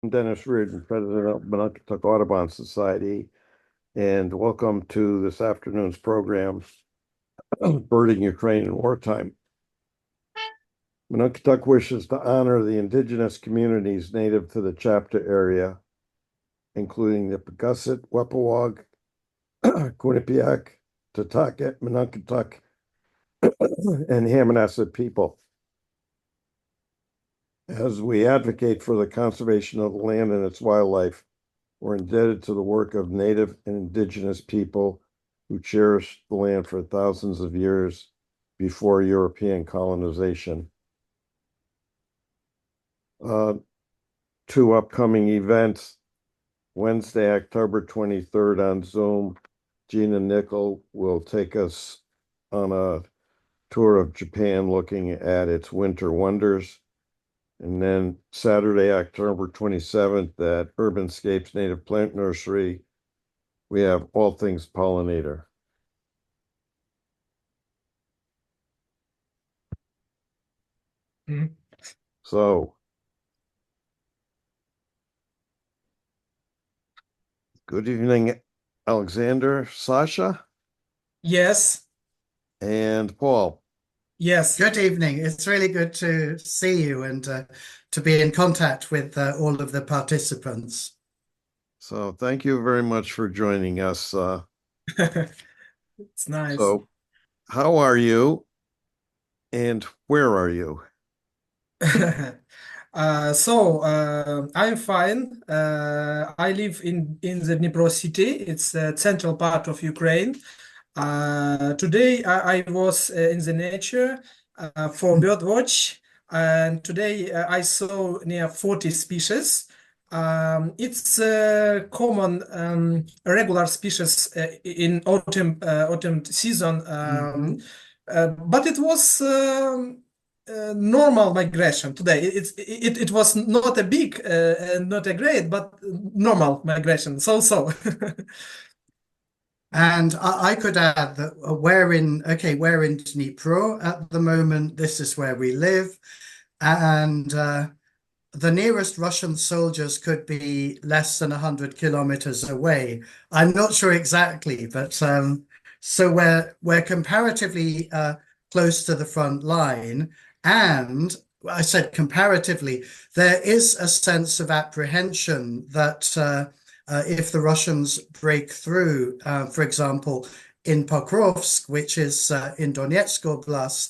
I'm Dennis Reardon, President of Mononkatuk Audubon Society, and welcome to this afternoon's program, Birding Ukraine in Wartime. Mononkatuk wishes to honor the indigenous communities native to the chapter area, including the Pagussit, Wepawag, Quinnipiac, Tataket, Mononkatuk, and Hamanasset people. As we advocate for the conservation of the land and its wildlife, we're indebted to the work of native and indigenous people who cherished the land for thousands of years before European colonization. Two upcoming events. Wednesday, October 23rd on Zoom, Gina Nickel will take us on a tour of Japan looking at its winter wonders. And then Saturday, October 27th at Urbanscapes Native Plant Nursery, we have all things pollinator. So, good evening, Alexander, Sasha, Yes, and Paul. yes. Good evening. It's really good to see you and to be in contact with all of the participants. So, thank you very much for joining us. It's nice. So, how are you, and where are you? I'm fine. I live in the Dnipro city. It's a central part of Ukraine. Today I was in the nature for bird watch, and today I saw near 40 species. It's a common regular species in autumn season, but it was normal migration today. It was not a big and not a great, but normal migration. So. And I could add that we're in Dnipro at the moment. This is where we live. And the nearest Russian soldiers could be less than 100 kilometers away. I'm not sure exactly, but so we're comparatively close to the front line. And I said comparatively, there is a sense of apprehension that if the Russians break through, for example, in Pokrovsk, which is in Donetsk Oblast,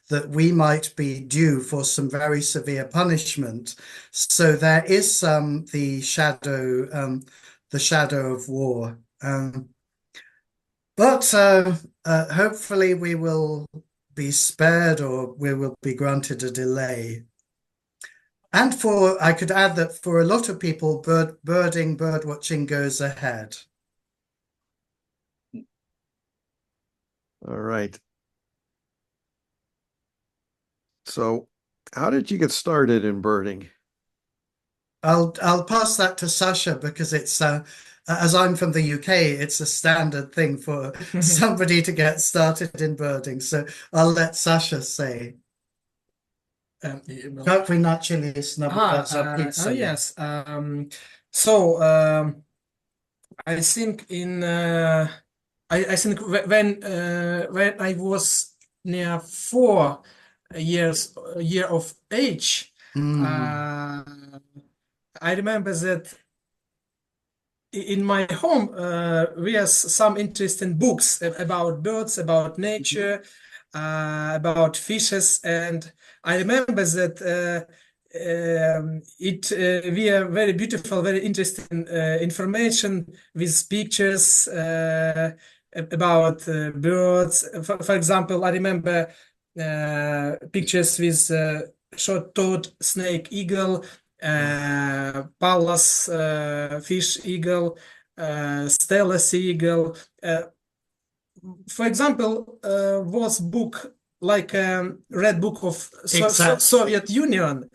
that we might be due for some very severe punishment. So there is the shadow of war. But hopefully we will be spared, or we will be granted a delay. And I could add that for a lot of people, bird watching goes ahead. All right. So, how did you get started in birding? I'll pass that to Sasha because it's as I'm from the UK, it's a standard thing for somebody to get started in birding. So I'll let Sasha say. Как вы начали Oh yes. I think I think when I was near 4 year of age, I remember that in my home we have some interesting books about birds, about nature, about fishes, and I remember that we are very beautiful, very interesting information with pictures about birds. For example, I remember pictures with short-toed snake eagle, Pallas fish eagle, Stella sea eagle. For example, was book like a red book of Soviet Union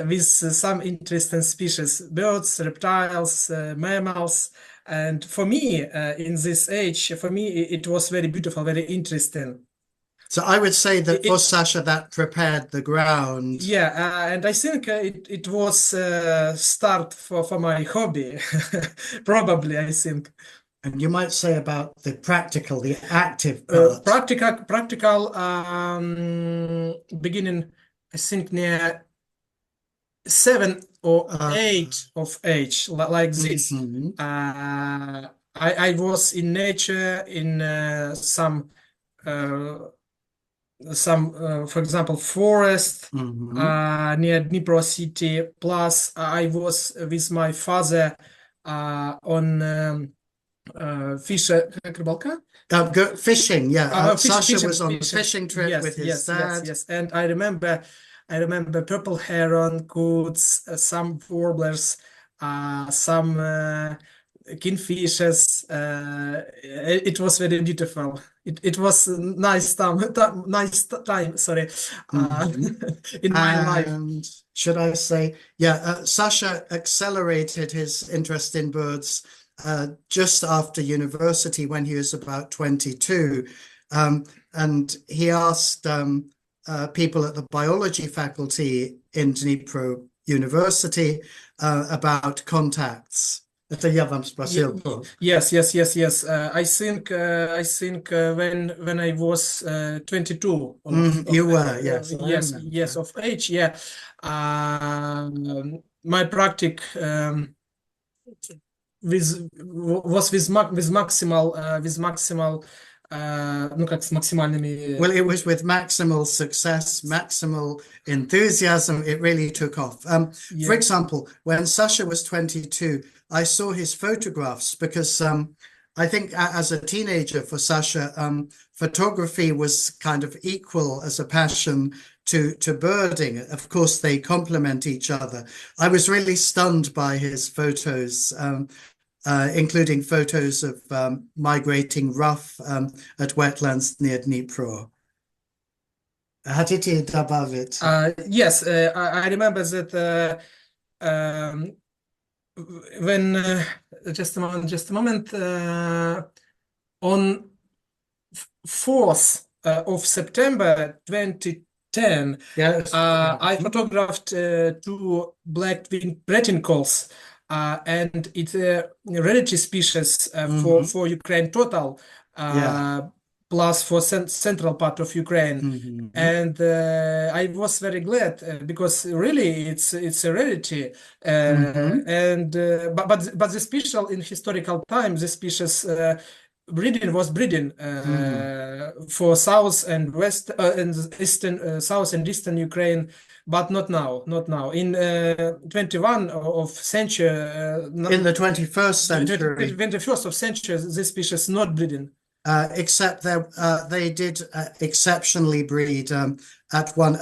with some interesting species, birds, reptiles, mammals. And for me, in this age, for me, it was very beautiful, very interesting. So I would say that for It- Sasha, that prepared the ground. Yeah, and I think it was start for my hobby, probably, I think. And you might say about the practical, the active part. Practical beginning, I think near 7 or 8 of age, like this. Mhm. I was in nature in uh, for example, forest Mhm. near Dnipro city. Plus, I was with my father on рыбалка. Go fishing, yeah. Sasha Fishing, was on a fishing. fishing trip Yes, with his yes, yes, dad. yes. And I remember purple heron, coots, some warblers, some kingfishers. It was very beautiful. It was a nice time. Sorry, in my life. And should I say, yeah, Sasha accelerated his interest in birds just after university when he was about 22. And he asked people at the biology faculty in Dnipro University about contacts. To ja wam sпросил. Yes. I think when I was 22 You were, yes. yes, of age, yeah. My practice was with maximal ну как с максимальными Well, it was with maximal success, maximal enthusiasm. It really took off. For yeah. example, when Sasha was 22, I saw his photographs because I think as a teenager for Sasha, photography was kind of equal as a passion to birding. Of course, they complement each other. I was really stunned by his photos. Including photos of migrating ruff at wetlands near Dnipro. Хотите добавить? Yes, I remember that when just a moment on 4th of September 2010, Yes. I photographed two black-winged pratincols, and it's a rarity species for Ukraine total, Yeah. plus for central part of Ukraine. And I was very glad because really it's a rarity. And but the special in historical time, the species breeding for south and west and eastern south and eastern Ukraine, but not now in 21 of century In the 21st century, 21st of century, this species not breeding. except they did exceptionally breed at one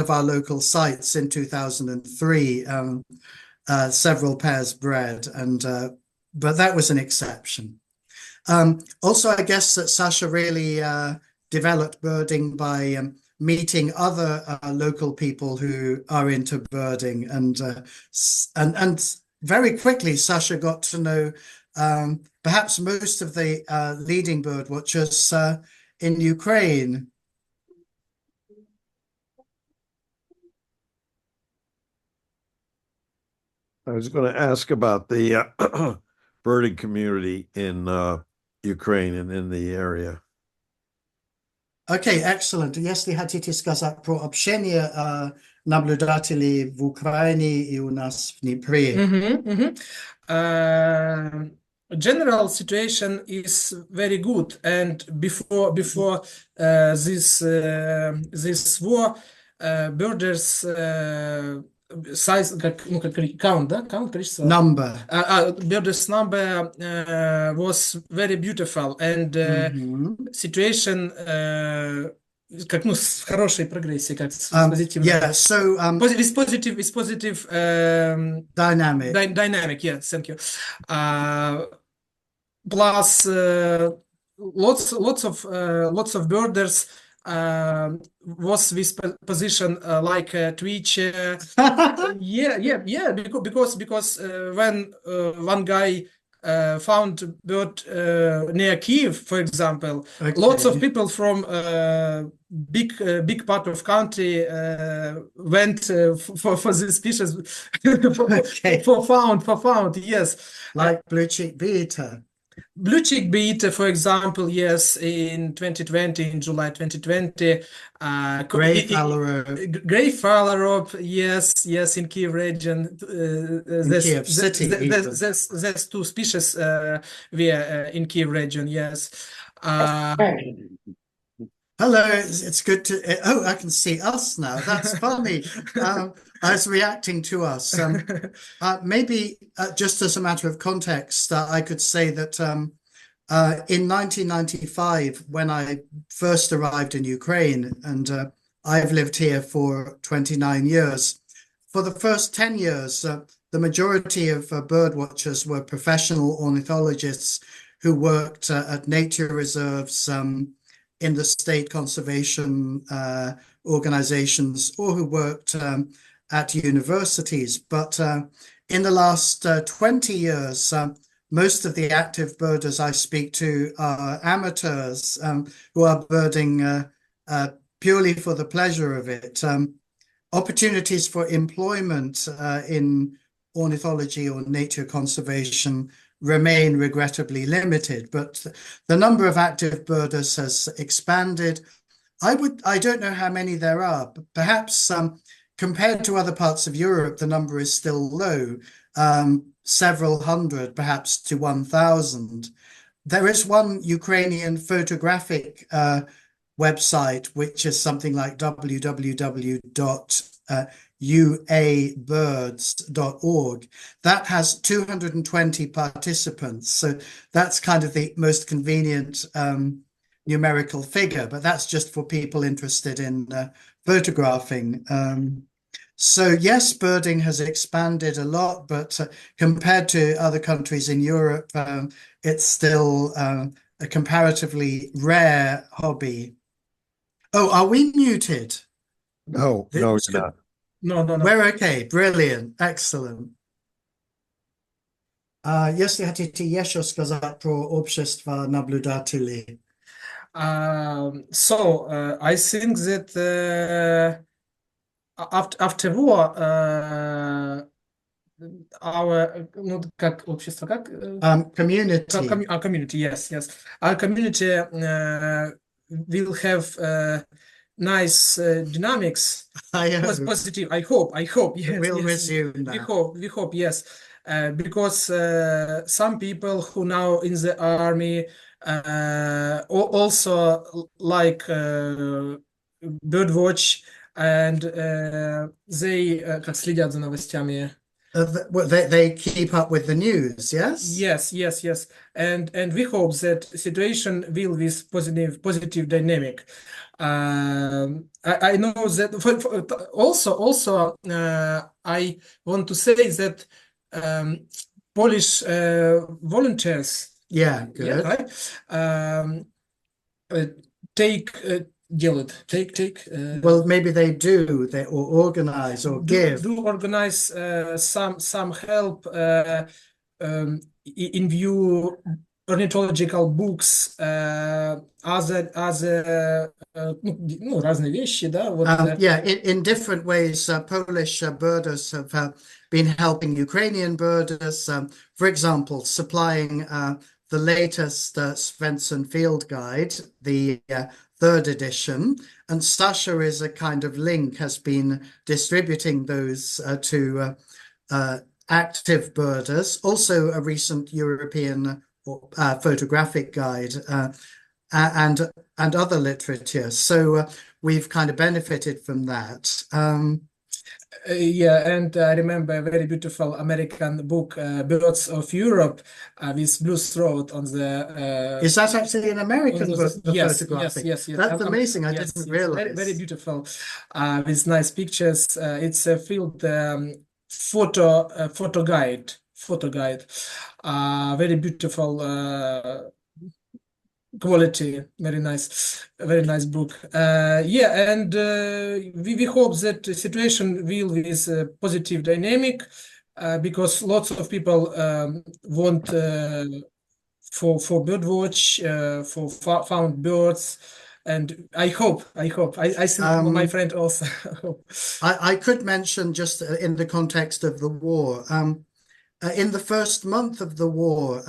of our local sites in 2003. Several pairs bred, and but that was an exception. Also, I guess that Sasha really developed birding by meeting other local people who are into birding, and very quickly Sasha got to know perhaps most of the leading bird watchers in Ukraine. I was going to ask about the birding community in Ukraine and in the area. Окей, excellent. Если хотите сказать про общение наблюдателей в Украине и у нас в Днепре. General situation is very good, and before this war, birders size count, да? Count количество. Number. Birders number was very beautiful, and situation как с хорошей прогрессией, как с позитивной. Yeah, so With positive dynamic. Yeah, thank you. Plus lots of birders was this position like Twitch. Yeah, because when one guy found bird near Kiev, for example. Lots of Okay. people from big part of country went for this species Okay. for found, yes. Like blue-cheeked beater. Blue-cheeked beater, for example, yes, in 2020, in July 2020, Grey phalarope Grey phalarope, yes, in Kiev region. in Kiev City even. There's two species were in Kiev region, yes. Hello, it's good to. Oh, I can see us now. That's funny. I was reacting to us. Maybe just as a matter of context, I could say that in 1995, when I first arrived in Ukraine, and I've lived here for 29 years, for the first 10 years, the majority of bird watchers were professional ornithologists who worked at nature reserves, in the state conservation organizations, or who worked at universities. But in the last 20 years, most of the active birders I speak to are amateurs who are birding purely for the pleasure of it. Opportunities for employment in ornithology or nature conservation remain regrettably limited, but the number of active birders has expanded. I don't know how many there are, but perhaps compared to other parts of Europe, the number is still low, several hundred, perhaps to 1,000. There is one Ukrainian photographic website, which is something like www.uabirds.org. That has 220 participants. So that's kind of the most convenient numerical figure, but that's just for people interested in photographing. So yes, birding has expanded a lot, but compared to other countries in Europe, it's still a comparatively rare hobby. Oh, are we muted? No, no, It's you're good. not. No. We're okay. Brilliant. Excellent. Если хотите еще сказать про общество наблюдателей. So I think that after war, our как общество, как Community. our community, yes, our community will have nice dynamics. I hope. Positive. I hope. Yes, We'll yes. resume that. We hope. Yes, because some people who now in the army also like birdwatch, and they как следят за новостями. They keep up with the news, yes? Yes. And we hope that situation will with positive dynamic. I know that also I want to say that Polish volunteers, Yeah, good. right, take Well, maybe they do, or organize or give. do organize some help in view ornithological books, other разные вещи, да, вот. Yeah, in different ways, Polish birders have been helping Ukrainian birders, for example, supplying the latest Svensson Field Guide, the third edition, and Sasha is a kind of link, has been distributing those to active birders, also a recent European photographic guide, and other literature. So we've kind of benefited from that. Yeah, and I remember a very beautiful American book, Birds of Europe, with blue throat on the. Is that actually an American book? Yes. That's amazing. I didn't realize. Very, very beautiful, with nice pictures. It's a field photo guide. Very beautiful. Quality, very nice book. Yeah, and we hope that the situation will with positive dynamic. because lots of people want for bird watch, for found birds, and I think my friend also hope. I could mention just in the context of the war. In the first month of the war,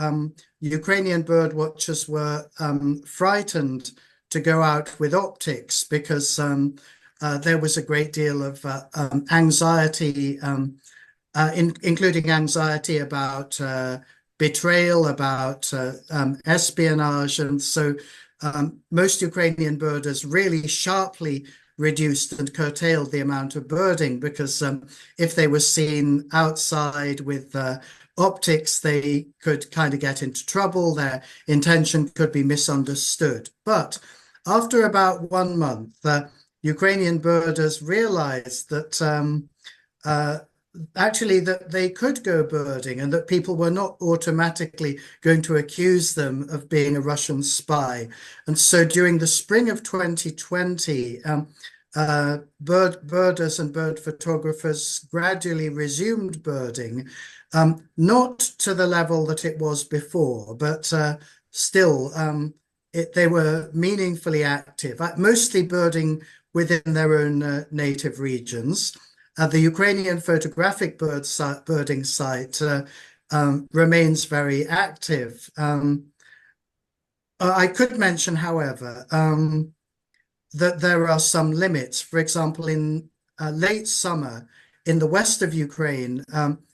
Ukrainian bird watchers were frightened to go out with optics because there was a great deal of anxiety, including anxiety about betrayal, about espionage. And so most Ukrainian birders really sharply reduced and curtailed the amount of birding because if they were seen outside with optics, they could kind of get into trouble. Their intention could be misunderstood. But after about 1 month, Ukrainian birders realized that actually that they could go birding and that people were not automatically going to accuse them of being a Russian spy. And so during the spring of 2020, birders and bird photographers gradually resumed birding, not to the level that it was before, but still they were meaningfully active, mostly birding within their own native regions. The Ukrainian photographic birding site remains very active. I could mention, however, that there are some limits. For example, in late summer, in the west of Ukraine,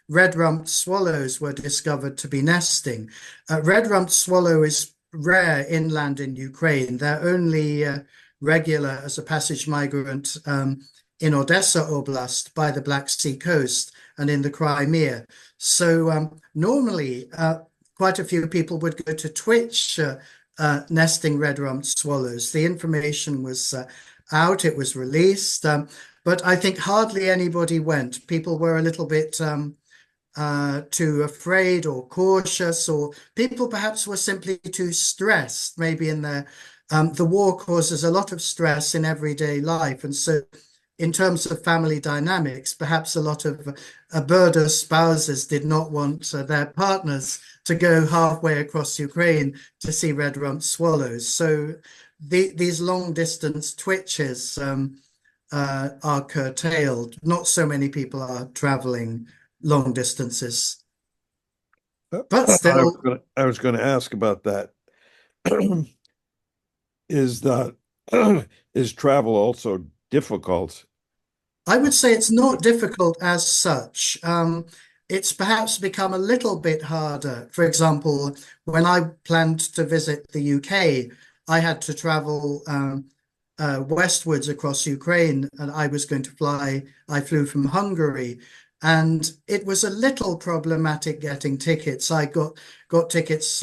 red-rumped swallows were discovered to be nesting. Red-rumped swallow is rare inland in Ukraine. They're only regular as a passage migrant in Odessa Oblast by the Black Sea coast and in the Crimea. So normally, quite a few people would go to Twitch nesting red-rumped swallows. The information was out, it was released, but I think hardly anybody went. People were a little bit too afraid or cautious, or people perhaps were simply too stressed. Maybe in the war causes a lot of stress in everyday life, and so in terms of family dynamics, perhaps a lot of birder spouses did not want their partners to go halfway across Ukraine to see red-rumped swallows. So these long-distance twitches are curtailed. Not so many people are traveling long distances. But still, I was going to ask about that. Is travel also difficult? I would say it's not difficult as such. It's perhaps become a little bit harder. For example, when I planned to visit the UK, I had to travel westwards across Ukraine, and I was going to fly. I flew from Hungary, and it was a little problematic getting tickets. I got tickets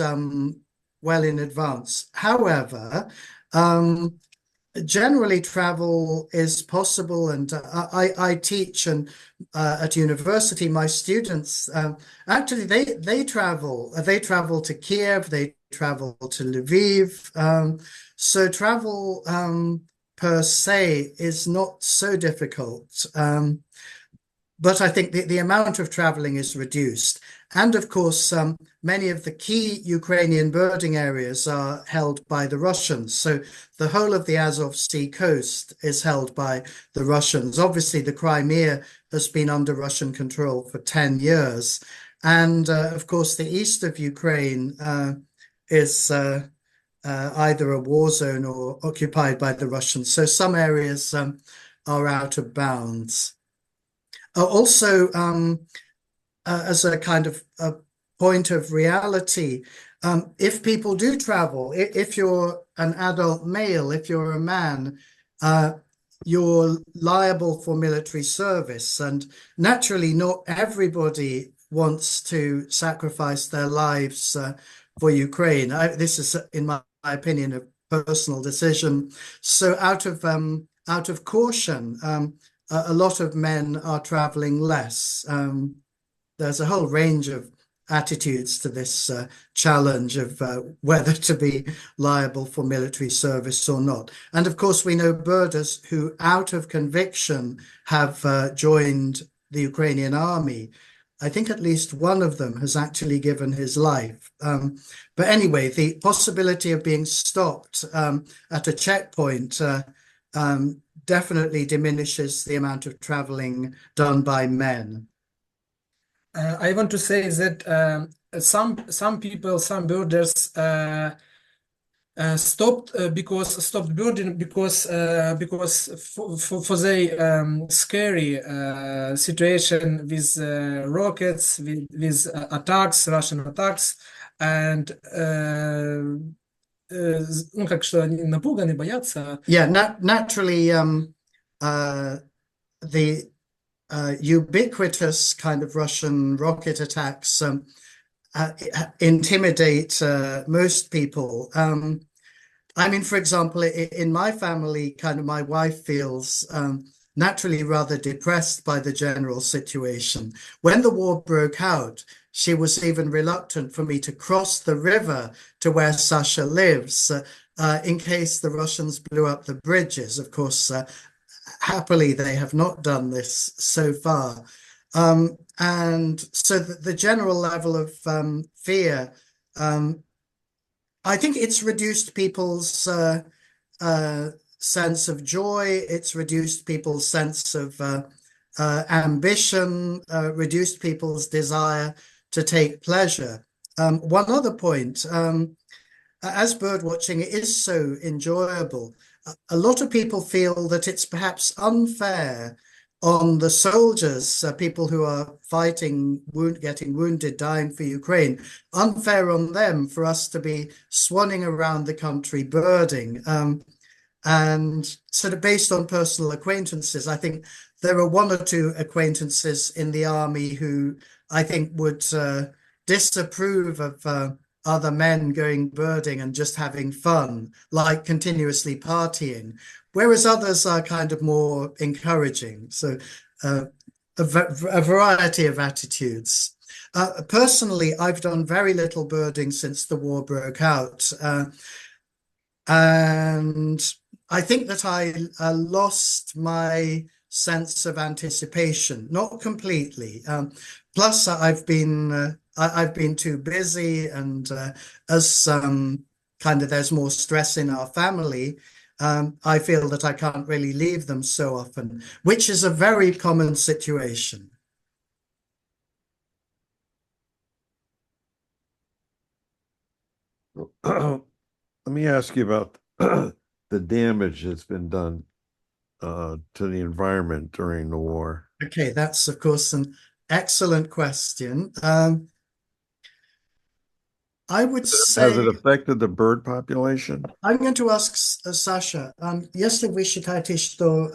well in advance. However, generally travel is possible, and I teach, and at university my students actually they travel to Kiev, they travel to Lviv, so travel per se is not so difficult, but I think the amount of traveling is reduced. And of course, many of the key Ukrainian birding areas are held by the Russians. So the whole of the Azov Sea coast is held by the Russians. Obviously, the Crimea has been under Russian control for 10 years. And of course, the east of Ukraine is either a war zone or occupied by the Russians. So some areas are out of bounds. Also, as a kind of a point of reality, if people do travel, if you're an adult male, if you're a man, you're liable for military service. And naturally, not everybody wants to sacrifice their lives for Ukraine. This is, in my opinion, a personal decision. So out of caution, a lot of men are traveling less. There's a whole range of attitudes to this challenge of whether to be liable for military service or not. And of course, we know birders who, out of conviction, have joined the Ukrainian army. I think at least one of them has actually given his life. But anyway, the possibility of being stopped at a checkpoint definitely diminishes the amount of traveling done by men. I want to say that some people, some birders stopped birding because for the scary situation with rockets, with attacks, Russian attacks, and ну как что они напуганы, боятся. Yeah, naturally, the ubiquitous kind of Russian rocket attacks intimidate most people. I mean, for example, in my family, kind of my wife feels naturally rather depressed by the general situation. When the war broke out, she was even reluctant for me to cross the river to where Sasha lives in case the Russians blew up the bridges. Of course, happily, they have not done this so far. And so the general level of fear, I think it's reduced people's sense of joy. It's reduced people's sense of ambition, reduced people's desire to take pleasure. One other point, as bird watching is so enjoyable, a lot of people feel that it's perhaps unfair on the soldiers, people who are fighting, getting wounded, dying for Ukraine, unfair on them for us to be swanning around the country birding. And sort of based on personal acquaintances, I think there are one or two acquaintances in the army who I think would disapprove of other men going birding and just having fun, like continuously partying, whereas others are kind of more encouraging. So a variety of attitudes. Personally, I've done very little birding since the war broke out. And I think that I lost my sense of anticipation, not completely. Plus, I've been too busy, and as kind of there's more stress in our family, I feel that I can't really leave them so often, which is a very common situation. Let me ask you about the damage that's been done to the environment during the war. Okay, that's of course an excellent question. I would say, has it affected the bird population? I'm going to ask Sasha. Если вы считаете, что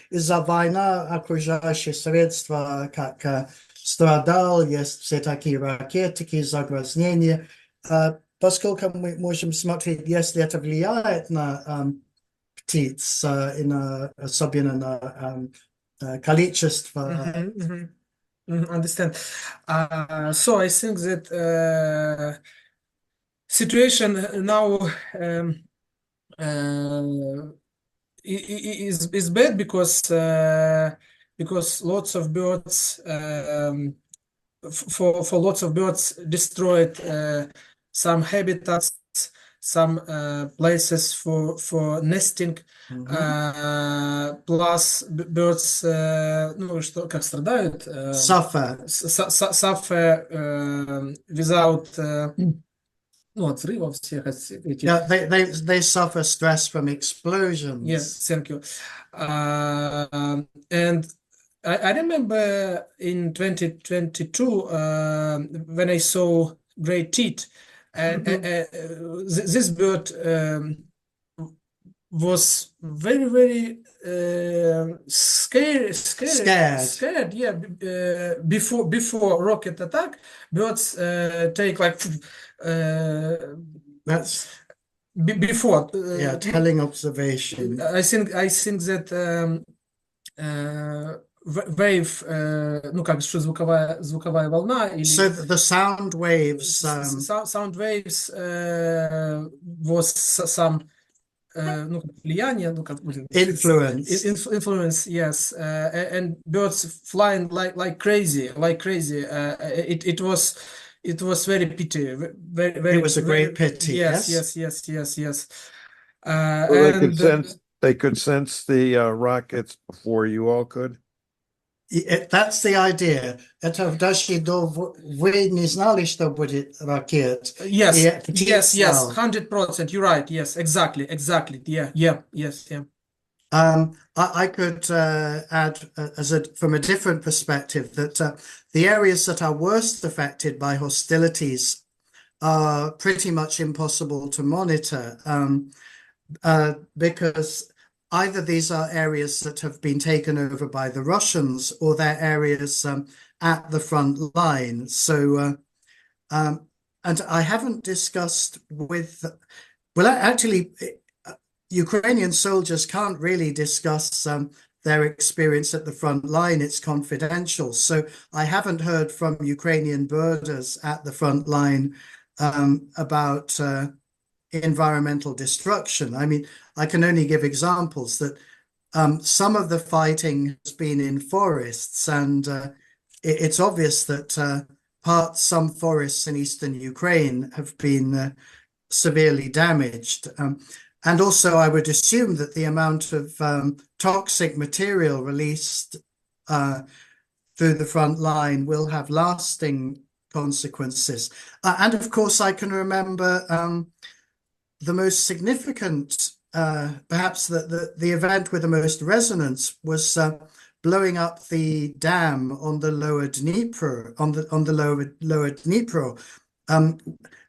из-за войны окружающие средства как страдал, есть все такие ракеты, загрязнения, поскольку мы можем смотреть, если это влияет на птиц, особенно на количество. Understand. So I think that situation now is bad because lots of birds for lots of birds destroyed some habitats, some places for nesting. Plus birds, ну что, как страдают? Suffer. Suffer without ну, от взрывов всех этих. Yeah, they suffer stress from explosions. Yes, thank you. And I remember in 2022 when I saw great teeth, and this bird was very scared. Yeah, before rocket attack, birds take like That's before. Yeah, telling observation. I think that wave, ну как что звуковая волна или So the sound waves sound waves was some ну, как влияние, ну, как, Influence. influence, yes, and birds flying like crazy, like crazy. It was very pity, It was a great pity, yes, yes. yes. So And they could sense the rockets before you all could. That's the idea. Это даже вы не знали, что будет ракет. yes, И птиц знал. 100%. You're right. Yes, exactly. Yeah. I could add, from a different perspective, that the areas that are worst affected by hostilities are pretty much impossible to monitor, because either these are areas that have been taken over by the Russians, or they're areas at the front line. So, and I haven't discussed with, well, actually, Ukrainian soldiers can't really discuss their experience at the front line. It's confidential. So I haven't heard from Ukrainian birders at the front line about environmental destruction. I mean, I can only give examples that some of the fighting has been in forests, and it's obvious that some forests in eastern Ukraine have been severely damaged. And also, I would assume that the amount of toxic material released through the front line will have lasting consequences. And of course, I can remember the most significant, perhaps the event with the most resonance was blowing up the dam on the lower Dnipro, on the lower Dnipro.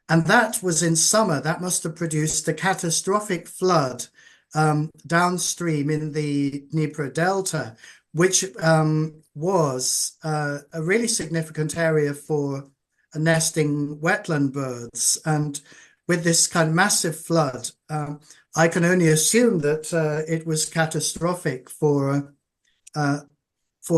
And that was in summer. That must have produced a catastrophic flood downstream in the Dnipro Delta, which was a really significant area for nesting wetland birds. And with this kind of massive flood, I can only assume that it was catastrophic for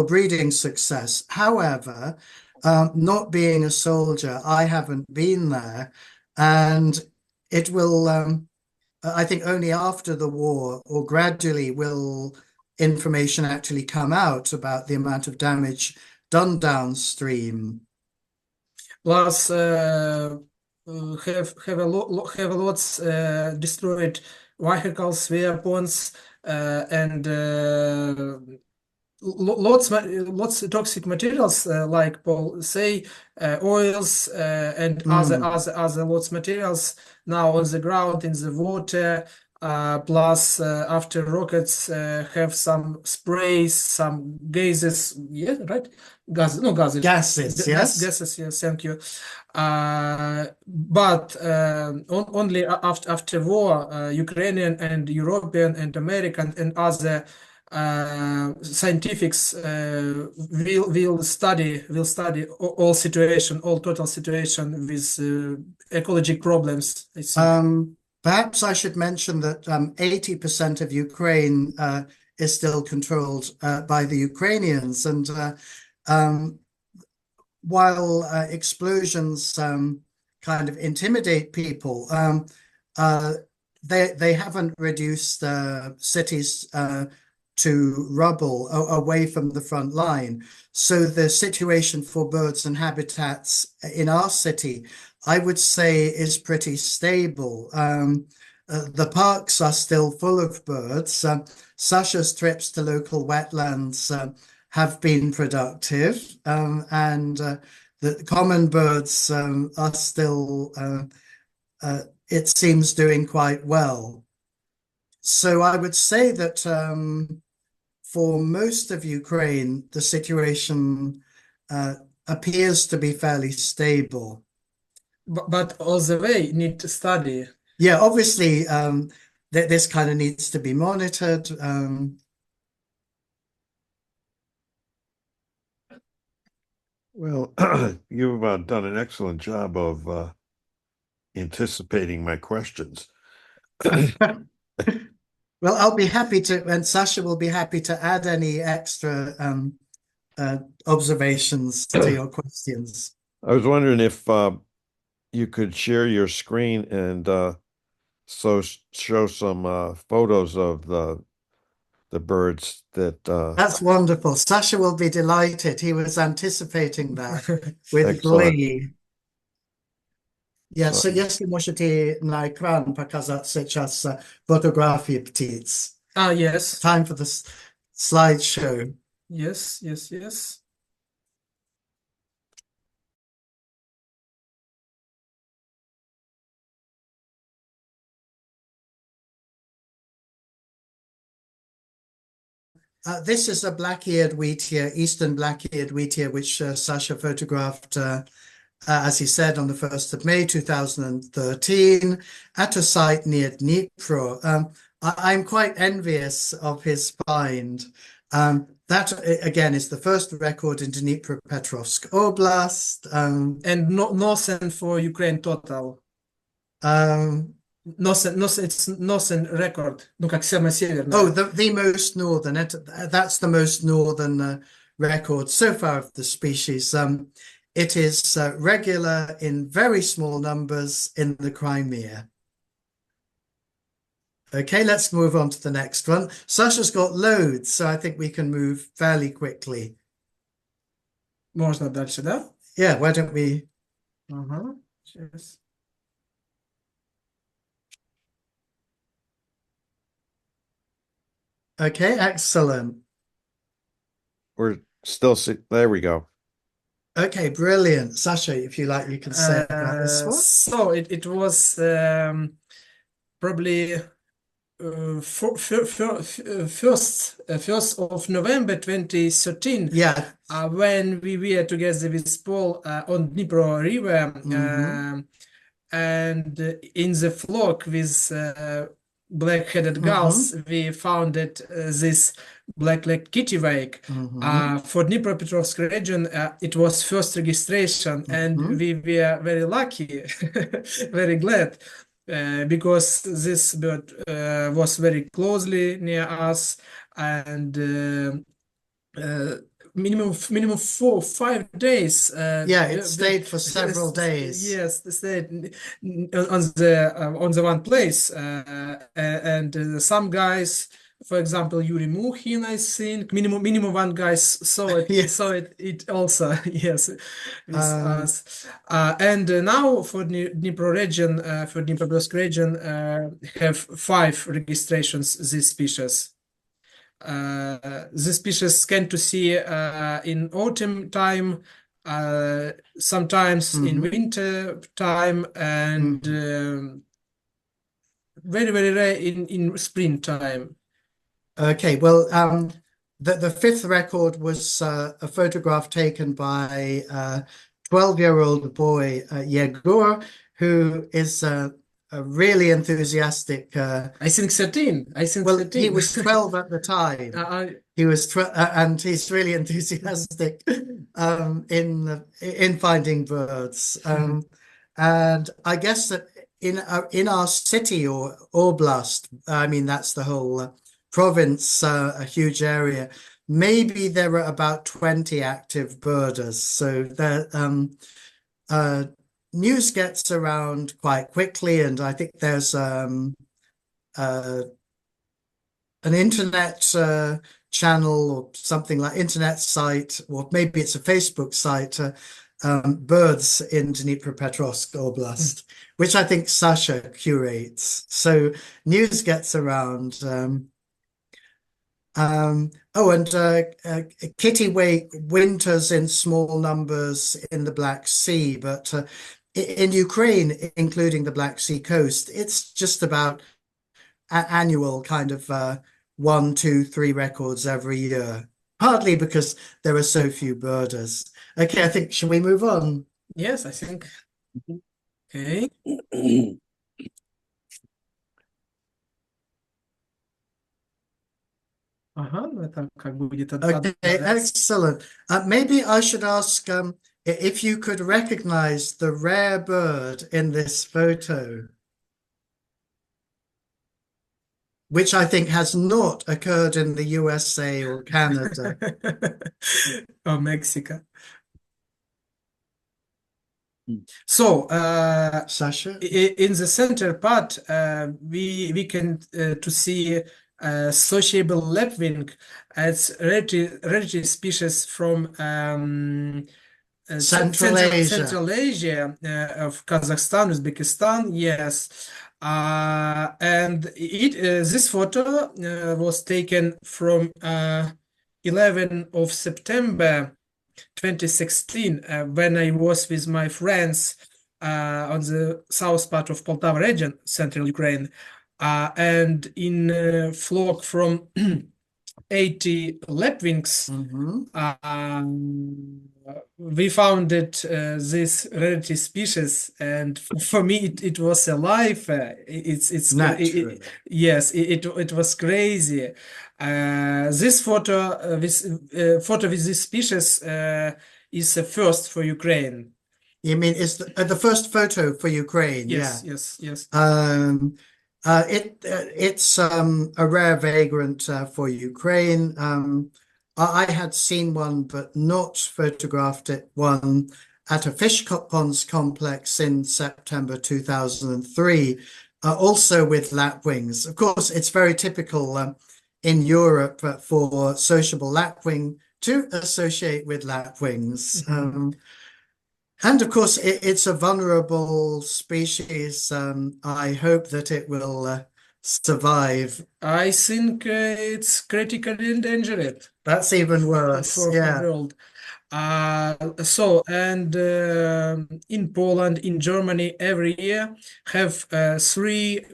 breeding success. However, not being a soldier, I haven't been there, and it will, I think only after the war or gradually will information actually come out about the amount of damage done downstream. Plus, have a lots destroyed vehicles, weapons, and lots of toxic materials, like Paul say, oils and other lots materials now on the ground, in the water. Plus, after rockets have some sprays, some gases. Yeah, right. Gases. Gases, yes. Gases. Yes. Thank you. But only after war, Ukrainian and European and American and other scientifics will study all situation, all total situation with ecological problems, I think. Perhaps I should mention that 80% of Ukraine is still controlled by the Ukrainians, and while explosions kind of intimidate people, they haven't reduced cities to rubble away from the front line. So the situation for birds and habitats in our city, I would say, is pretty stable. The parks are still full of birds. Sasha's trips to local wetlands have been productive, and the common birds are still, it seems, doing quite well. So I would say that for most of Ukraine, the situation appears to be fairly stable. But all the way need to study. Yeah, obviously, this kind of needs to be monitored. Well, you've done an excellent job of anticipating my questions. Well, I'll be happy to, and Sasha will be happy to add any extra observations to your questions. I was wondering if you could share your screen and so show some photos of the birds that That's wonderful. Sasha will be delighted. He was anticipating that with excellent. glee. Yes, So jeśli możecie na ekran pokazać сейчас fotografii ptic. Ah, yes. Time for the slideshow. Yes, yes, yes. This is a black-eared wheatear, eastern black-eared wheatear, which Sasha photographed, as he said, on the 1st of May 2013 at a site near Dnipro. I'm quite envious of his find. That, again, is the first record in Dnipropetrovsk Oblast. And Northern for Ukraine total. It's Northern record. Ну, как самое северное. Oh, the most northern. That's the most northern record so far of the species. It is regular in very small numbers in the Crimea. Okay, let's move on to the next one. Sasha's got loads, so I think we can move fairly quickly. Можно дальше, да? Yeah, why don't we? Ага. Сейчас. Okay, excellent. we're still there we go. Okay, brilliant. Sasha, if you like, you can say about this one. So it was probably first of November 2013. Yeah. When we were together with Paul on Dnipro River, and in the flock with black-headed gulls, we found that this black-legged kittiwake. For Dnipropetrovsk region, it was first registration, and we were very lucky, very glad, because this bird was very closely near us, and minimum 4-5 days. Yeah, it stayed for several days. Yes, it stayed on the one place, and some guys, for example, Yuri Mukhin, I think, minimum one guy saw it. Yes. Saw it also. Yes, with us. And now for Dnipro region, for Dnipropetrovsk region, have 5 registrations this species. The species can to see in autumn time, sometimes in winter time, and very, very rare in springtime. Okay, well, the 5th record was a photograph taken by a 12-year-old boy, Yegor, who is a really enthusiastic. I think 13. I think Well, 13. he was 12 at the time. He was 12, and he's really enthusiastic in finding birds. And I guess that in our city or oblast, I mean that's the whole province, a huge area. Maybe there are about 20 active birders. So the news gets around quite quickly, and I think there's an internet channel or something like internet site, or maybe it's a Facebook site, Birds in Dnipropetrovsk Oblast, which I think Sasha curates. So news gets around. Kittiwake winters in small numbers in the Black Sea, but in Ukraine, including the Black Sea coast, it's just about annual kind of 1, 2, 3 records every year, partly because there are so few birders. Okay, I think, shall we move on? Yes, I think. Okay. Это как бы будет Okay, excellent. Maybe I should ask if you could recognize the rare bird in this photo, which I think has not occurred in the USA or Canada. Or Mexico. So Sasha? in the center part, we can to see sociable lapwing as rarity species from Central Asia. Central Asia of Kazakhstan, Uzbekistan, yes. And this photo was taken from 11 of September 2016 when I was with my friends on the south part of Poltava region, central Ukraine, and in flock from 80 lapwings. We found it this rarity species, and for me it was alive. It's Naturally. yes, it was crazy. This photo with this species is a first for Ukraine. You mean is the first photo for Ukraine? Yes, Yeah. yes. It's a rare vagrant for Ukraine. I had seen one, but not photographed one at a fish ponds complex in September 2003, also with lapwings. Of course, it's very typical in Europe for sociable lapwing to associate with lapwings. And of course, it's a vulnerable species. I hope that it will survive. I think it's critically endangered That's even worse. for Yeah. world. And in Poland, in Germany, every year have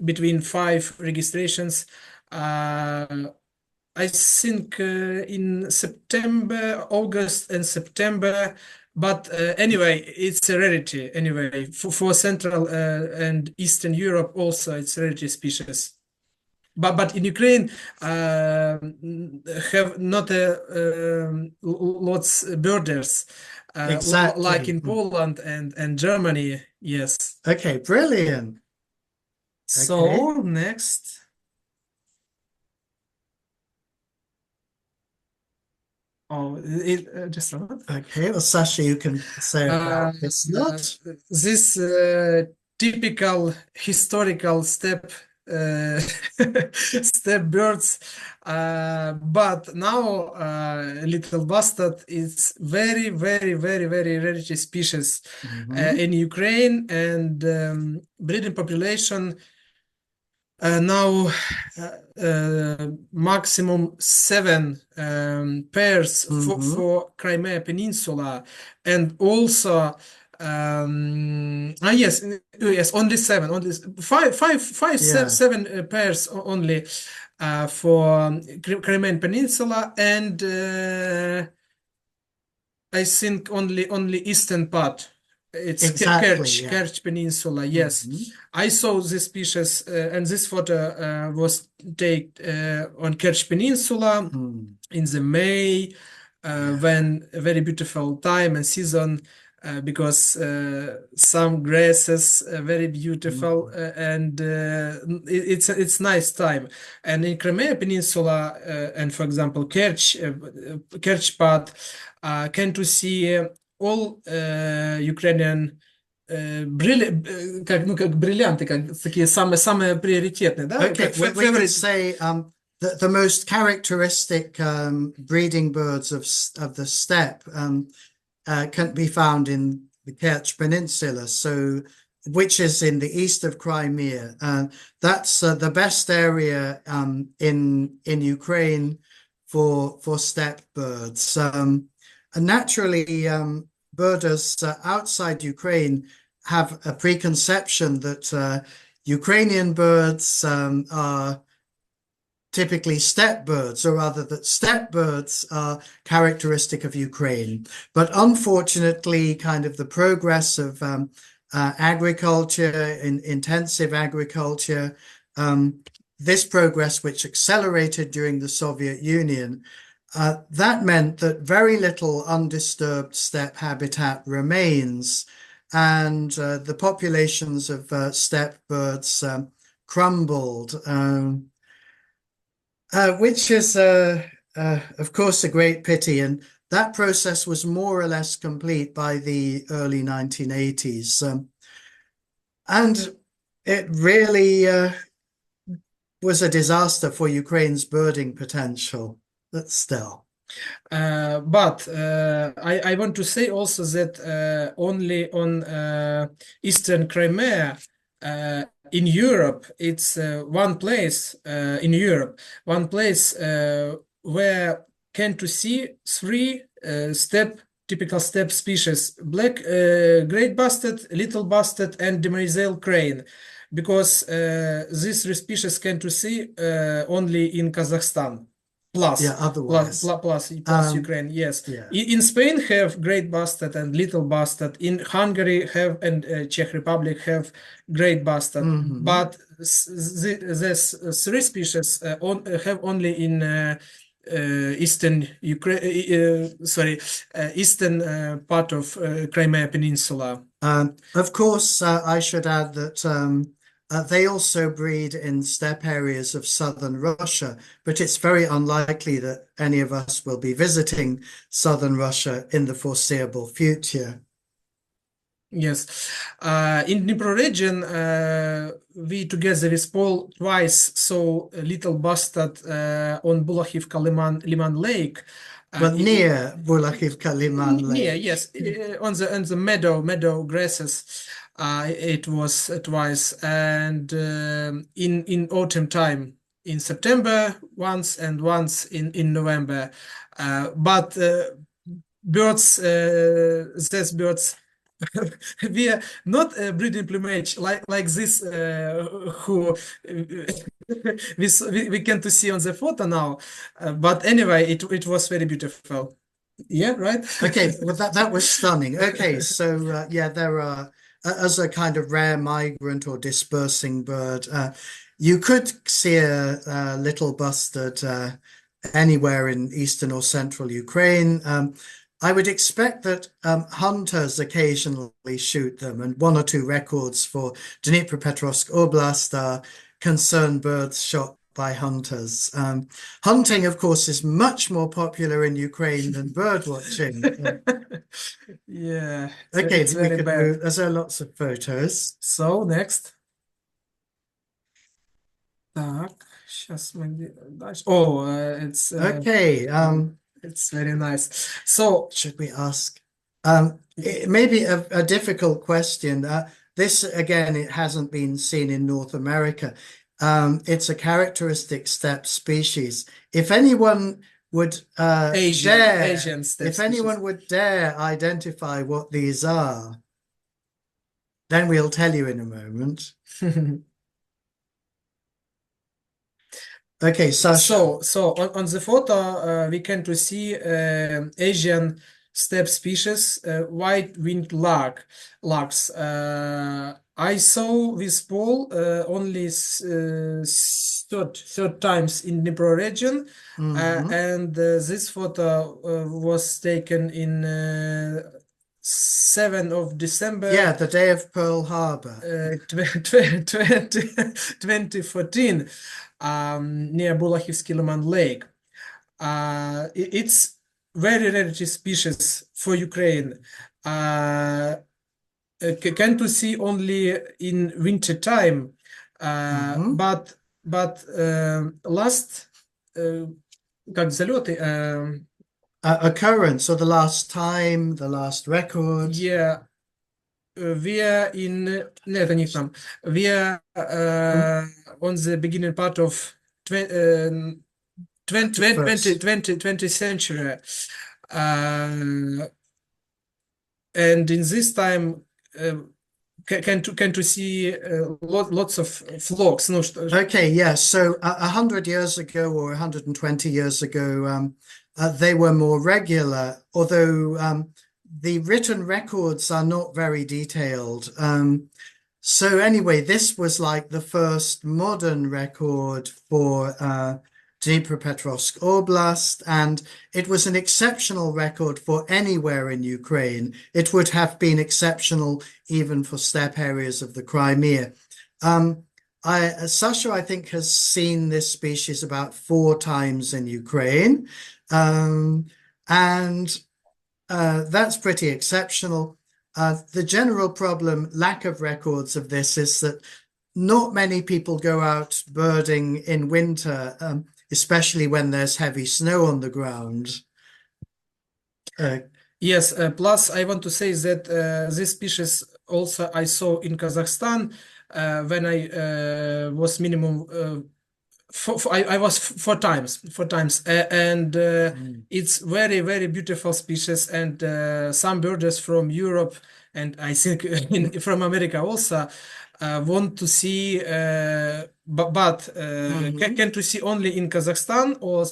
between five registrations. I think in September, August, and September. But anyway, it's a rarity. Anyway, for Central and Eastern Europe, also it's a rarity species. But in Ukraine, have not lots birders, Exactly. like in Poland and Germany. Yes. Okay, brilliant. So Okay. next. Oh, just a moment. Okay, well, Sasha, you can say about this lot. This typical historical step step birds, but now little bastard is very rarity species in Ukraine, and breeding population now maximum 7 pairs for Crimea Peninsula, and also yes, only 7, only Yeah. 7 pairs only for Crimean Peninsula, and I think only eastern part. It's Exactly, yeah. Kerch Peninsula. Yes, I saw this species, and this photo was taken on Kerch Peninsula in the May, when a very beautiful time and season, because some grasses very beautiful, and it's nice time. And in Crimea Peninsula, and for example Kerch part, can to see all Ukrainian как бриллианты, такие самые приоритетные, да? Okay, we could say the most characteristic breeding birds of the steppe can be found in the Kerch Peninsula, which is in the east of Crimea. That's the best area in Ukraine for steppe birds. And naturally, birders outside Ukraine have a preconception that Ukrainian birds are typically steppe birds, or rather that steppe birds are characteristic of Ukraine. But unfortunately, kind of the progress of agriculture, intensive agriculture, this progress, which accelerated during the Soviet Union, that meant that very little undisturbed steppe habitat remains, and the populations of steppe birds crumbled, which is, of course, a great pity. And that process was more or less complete by the early 1980s. And it really was a disaster for Ukraine's birding potential, but still. But I want to say also that only on Eastern Crimea in Europe, it's one place in Europe, one place where can to see three typical steppe species: black great bustard, little bustard, and demersal crane. Because these three species can to see only in Kazakhstan. Yeah, otherwise. Plus Ukraine, yes. Yeah. In Spain have great bustard and little bustard. In Hungary have and Czech Republic have great bustard. But these three species have only in eastern Ukraine, eastern part of Crimea Peninsula. Of course, I should add that they also breed in steppe areas of southern Russia, but it's very unlikely that any of us will be visiting southern Russia in the foreseeable future. Yes. In Dnipro region, we together with Paul twice saw a little bustard on Bulachivka Liman Lake. Well, near Bulachivka Liman Lake. Near, yes, on the meadow grasses. It was twice, and in autumn time, in September once and once in November. But birds, these birds. We are not breeding plumage like this who we can to see on the photo now, but anyway, it was very beautiful. Yeah, right. Okay, well that was stunning. Okay, so yeah, there are as a kind of rare migrant or dispersing bird, you could see a little bustard anywhere in eastern or central Ukraine. I would expect that hunters occasionally shoot them, and one or two records for Dnipropetrovsk Oblast are concerned birds shot by hunters. Hunting, of course, is much more popular in Ukraine than bird watching. Yeah. Okay, it's we very could bad. move. There are lots of photos. So next. Так, сейчас мы дальше. Oh, it's Okay. it's very nice. So Should we ask? It may be a difficult question. This, again, it hasn't been seen in North America. It's a characteristic steppe species. If anyone would Asian steppe if anyone would dare identify what these are, then we'll tell you in a moment. Okay, Sasha. So on the photo, we can to see Asian steppe species, white-winged larks. I saw with Paul only third times in Dnipro region, and this photo was taken in 7th of December. Yeah, the day of Pearl Harbor. 2014. Near Bulachivsky Liman Lake. It's very rare species for Ukraine. Can to see only in winter time. But last как залеты occurrence, or the last time, the last record. Yeah. We are in это не там. We are on the beginning part of 20th century, and in this time can to see lots of flocks. No, Okay, yeah. So 100 years ago or 120 years ago, they were more regular, although the written records are not very detailed. So anyway, this was like the first modern record for Dnipropetrovsk Oblast, and it was an exceptional record for anywhere in Ukraine. It would have been exceptional even for steppe areas of the Crimea. Sasha, I think, has seen this species about 4 times in Ukraine. And that's pretty exceptional. The general problem, lack of records of this, is that not many people go out birding in winter, especially when there's heavy snow on the ground. Yes, plus I want to say that this species also I saw in Kazakhstan when I was minimum I was four times, and it's very beautiful species, and some birds from Europe and I think from America also want to see, but can to see only in Kazakhstan or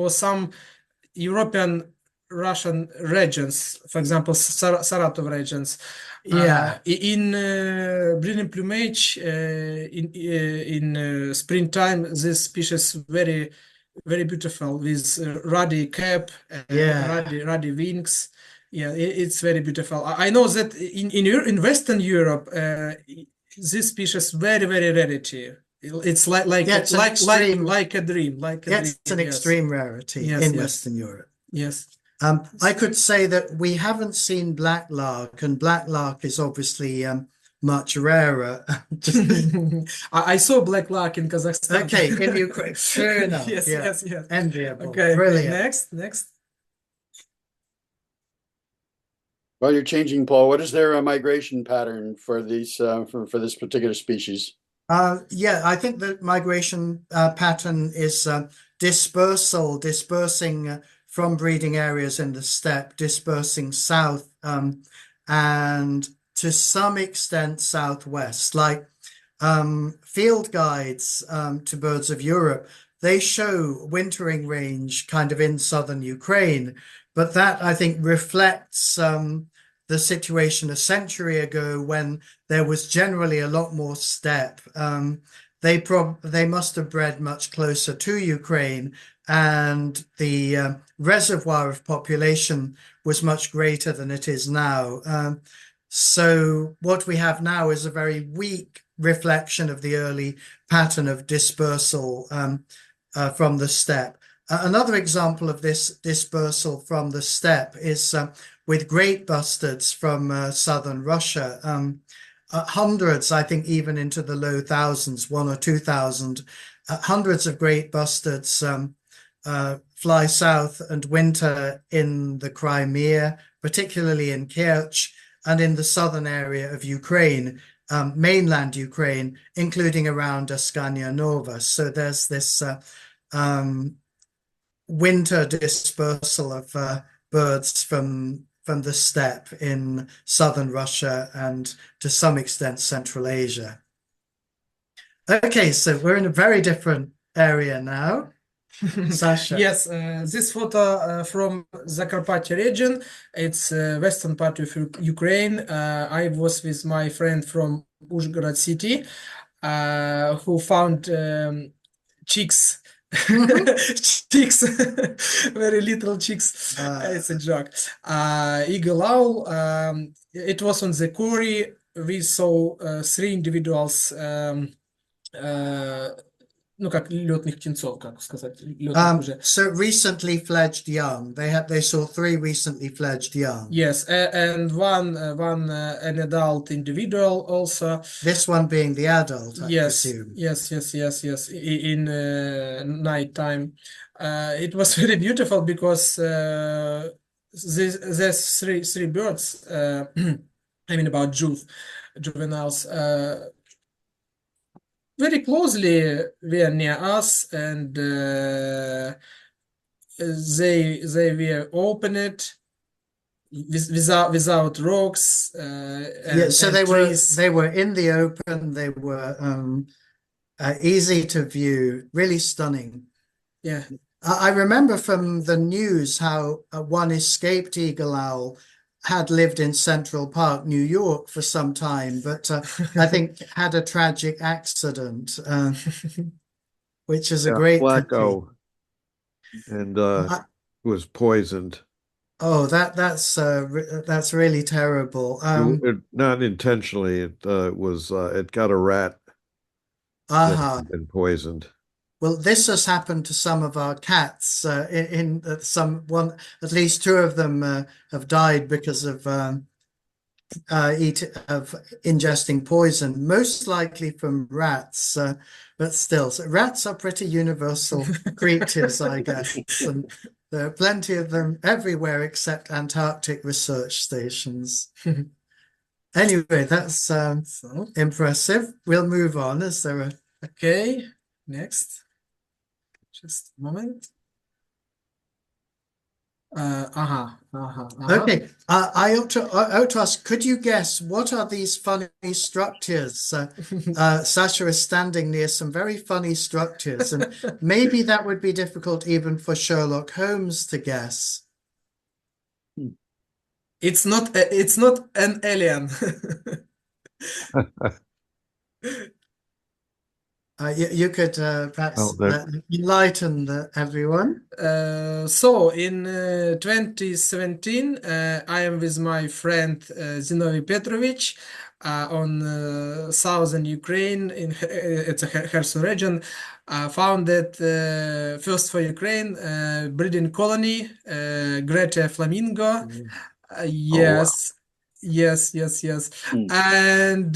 some European Russian regions, for example, Saratov regions. Yeah. In breeding plumage, in springtime, this species very beautiful with ruddy cap, Yeah. ruddy wings. Yeah, it's very beautiful. I know that in Western Europe, this species very rarity. It's Yeah, it's an extreme, like a dream, like a yeah, dream. it's an Yes. extreme rarity Yes, in yes. Western Europe. Yes. I could say that we haven't seen black lark, and black lark is obviously much rarer. I saw black lark in Kazakhstan. Okay, in Ukraine. Fair enough. Yes, Yeah. yes. Enviable. Okay, Brilliant. next. While you're changing, Paul, what is their migration pattern for these for this particular species? Yeah, I think the migration pattern is dispersing from breeding areas in the steppe, dispersing south, and to some extent southwest. Like field guides to birds of Europe, they show wintering range kind of in southern Ukraine, but that I think reflects the situation a century ago when there was generally a lot more steppe. They must have bred much closer to Ukraine, and the reservoir of population was much greater than it is now. So what we have now is a very weak reflection of the early pattern of dispersal from the steppe. Another example of this dispersal from the steppe is with great bustards from southern Russia. Hundreds, I think even into the low thousands, 1,000 or 2,000, hundreds of great bustards fly south and winter in the Crimea, particularly in Kerch, and in the southern area of Ukraine, mainland Ukraine, including around Askania Nova. So there's this winter dispersal of birds from the steppe in southern Russia and to some extent Central Asia. Okay, so we're in a very different area now. Sasha. Yes, this photo from Zakarpattia region. It's western part of Ukraine. I was with my friend from Uzhgorod city who found chicks. Chicks, very little chicks. It's a joke. Eagle owl. It was on the quarry. We saw three individuals. Ну, как летных птенцов, как сказать, летных уже. So recently fledged young. They saw three recently fledged young. Yes, and one an adult individual also. This one being the adult, I presume. Yes. In nighttime, it was very beautiful because there's three birds. I mean about juveniles. Very closely were near us, and they were opened without rocks. So they were in the open. They were easy to view, really stunning. Yeah. I remember from the news how one escaped eagle owl had lived in Central Park, New York for some time, but I think had a tragic accident, which is a great Flacco, and was poisoned. Oh, that's really terrible. Not intentionally. It got a rat Uh-huh. and poisoned. Well, this has happened to some of our cats. At least two of them have died because of ingesting poison, most likely from rats. But still, so rats are pretty universal creatures, I guess, and there are plenty of them everywhere except Antarctic research stations. Anyway, that's So, impressive. We'll move on. Is there a okay, next. Just a moment. Okay, I ought to ask, could you guess what are these funny structures? Sasha is standing near some very funny structures, and maybe that would be difficult even for Sherlock Holmes to guess. It's not an alien. You could perhaps enlighten everyone. So in 2017, I am with my friend Zinovy Petrovich on southern Ukraine in it's a Kherson region. Founded first for Ukraine breeding colony, Greta Flamingo. Yes. Yes. Mm. And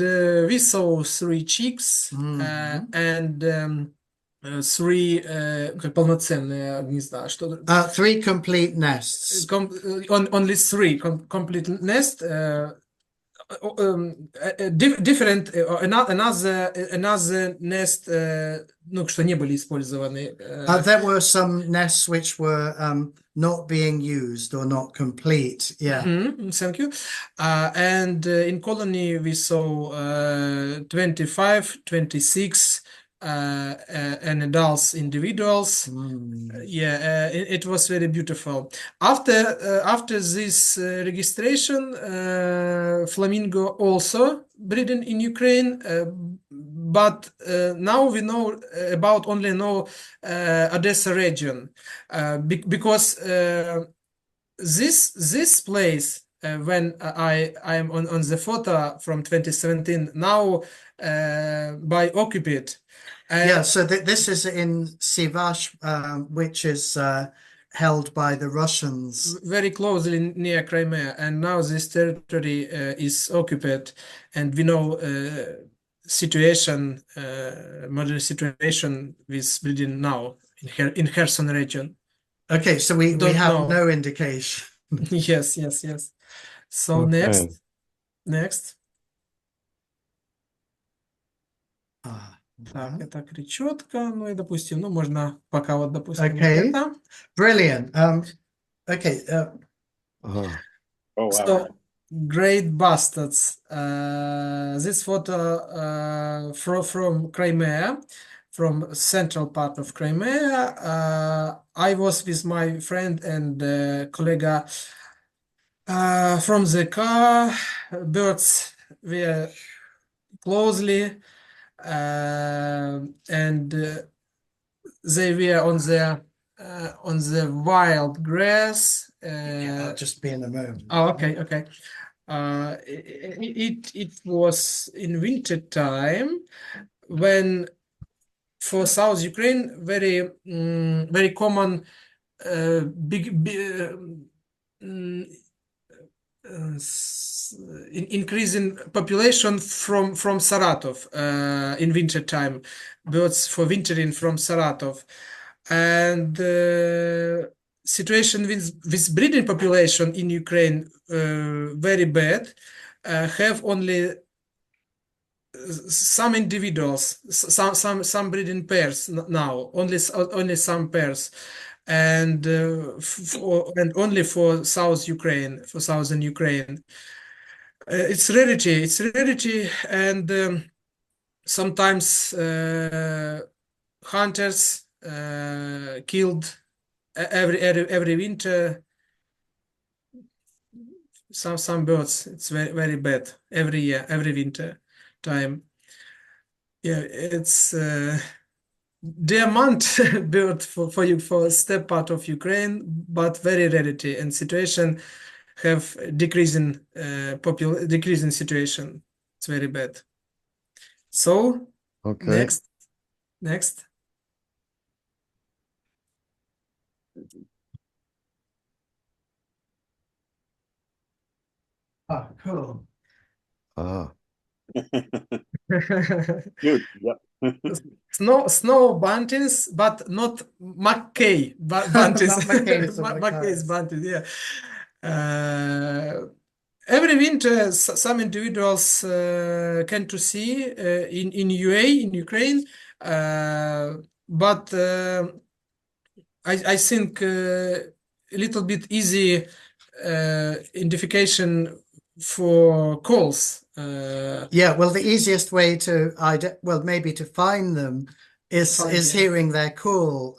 we saw 3 chicks and 3 полноценные гнезда. Что 3 complete nests. Only 3 complete nest. Different another nest, ну, что не были использованы. There were some nests which were not being used or not complete. Yeah. Thank you. And in colony we saw 25, 26 and adults individuals. Yeah, it was very beautiful. After this registration, flamingo also breeding in Ukraine, but now we know about only Odessa region, because this place when I am on the photo from 2017 now by occupied. Yeah, so this is in Sivash, which is held by the Russians. Very closely near Crimea, and now this territory is occupied, and we know modern situation with breeding now in Kherson region. Okay, so we have know. no indication. Yes. So Okay. next. Так, это крючетка, ну и допустим, ну можно пока вот допустим okay. это. Brilliant. Okay. Oh, wow. So great bastards. This photo from Crimea, from central part of Crimea. I was with my friend and colleague from the car. Birds were closely. And they were on the wild grass. I'll just be in a moment. Oh, okay. It was in winter time when for South Ukraine very common increasing population from Saratov in winter time, birds for wintering from Saratov, and situation with breeding population in Ukraine very bad. Have only some individuals, some breeding pairs now, only some pairs. And only for southern Ukraine. It's rarity, and sometimes hunters killed every winter some birds. It's very bad every year, every winter time. Yeah, it's diamond bird for steppe part of Ukraine, but very rarity, and situation have decreasing situation. It's very bad. So Okay. next. Oh, cool. Ah, Good. Yep. Snow buntings, but not Mackay buntings. Not Mackays or Mackay's Mackay's. buntings, yeah. Every winter, some individuals can to see in UA, in Ukraine, but I think a little bit easy identification for calls. Yeah, well, the easiest way to well, maybe to find them is Find, yeah. hearing their call.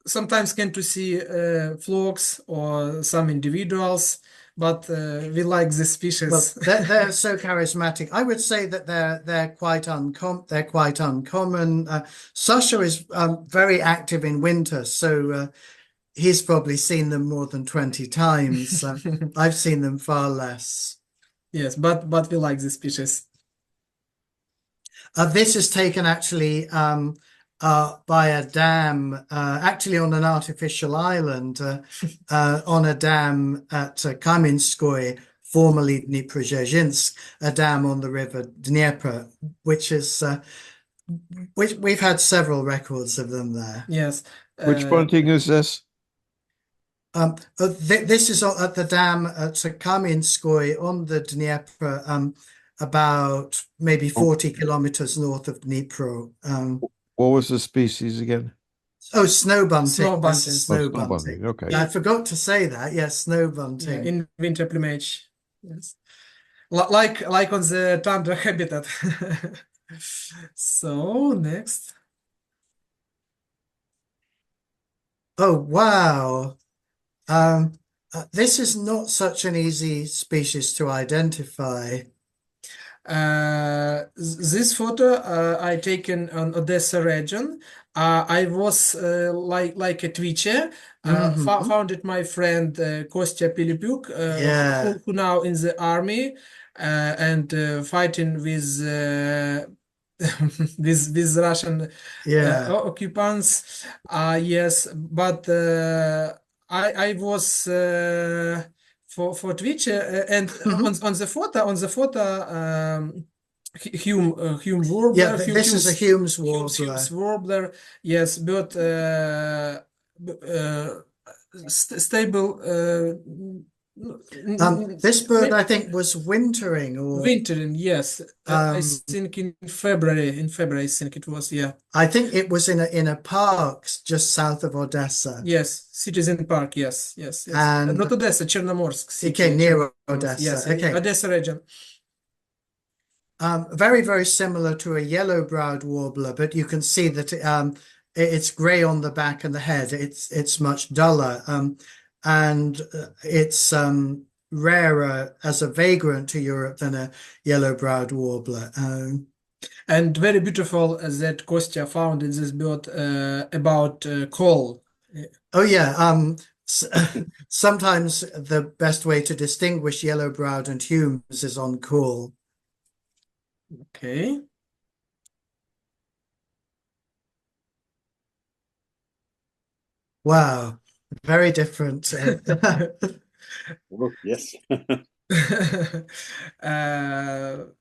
Sometimes can to see flocks or some individuals, but we like the species. Well, they're so charismatic. I would say that they're quite uncommon. Sasha is very active in winter, so he's probably seen them more than 20 times. I've seen them far less. Yes, but we like the species. This is taken actually by a dam, actually on an artificial island, on a dam at Kamenskoye, formerly Dnipro, a dam on the river Dnipro, which is which we've had several records of them there. Yes. which bunting is this? This is at the dam at Kamenskoye on the Dnipro, about maybe 40 kilometers north of Dnipro. What was the species again? Oh, snow bunting. Snow This bunting. is Oh, snow snow bunting. bunting. Okay. Yeah, I forgot to say that. Yes, snow Yeah, bunting. in winter plumage. Yes. Like on the tundra habitat. So next. Oh, wow. This is not such an easy species to identify. This photo I taken on Odessa region. I was like a twitcher. Found it my friend Kostya Pilipuk, Yeah. who now in the army and fighting with with Russian Yeah. occupants. Yes, but I was for Twitch and on the photo Hume warbler. Yeah, this is a Hume's warbler. Hume's warbler. Yes, but stable. This bird, I think, was wintering or Wintering, yes. I think in February. In February, I think it was. Yeah. I think it was in a park just south of Odessa. Yes, Citizen Park. Yes, yes, yes. And not Odessa, Chernomorsk city. okay, near Chernomorsk, Odessa. Yes, Okay. Odessa region. Very, very similar to a yellow-browed warbler, but you can see that it's gray on the back and the head. It's much duller, and it's rarer as a vagrant to Europe than a yellow-browed warbler. And very beautiful that Kostya found in this bird about call. Oh yeah. Sometimes the best way to distinguish yellow-browed and Humes is on call. Okay. Wow, very different. Oh, yes.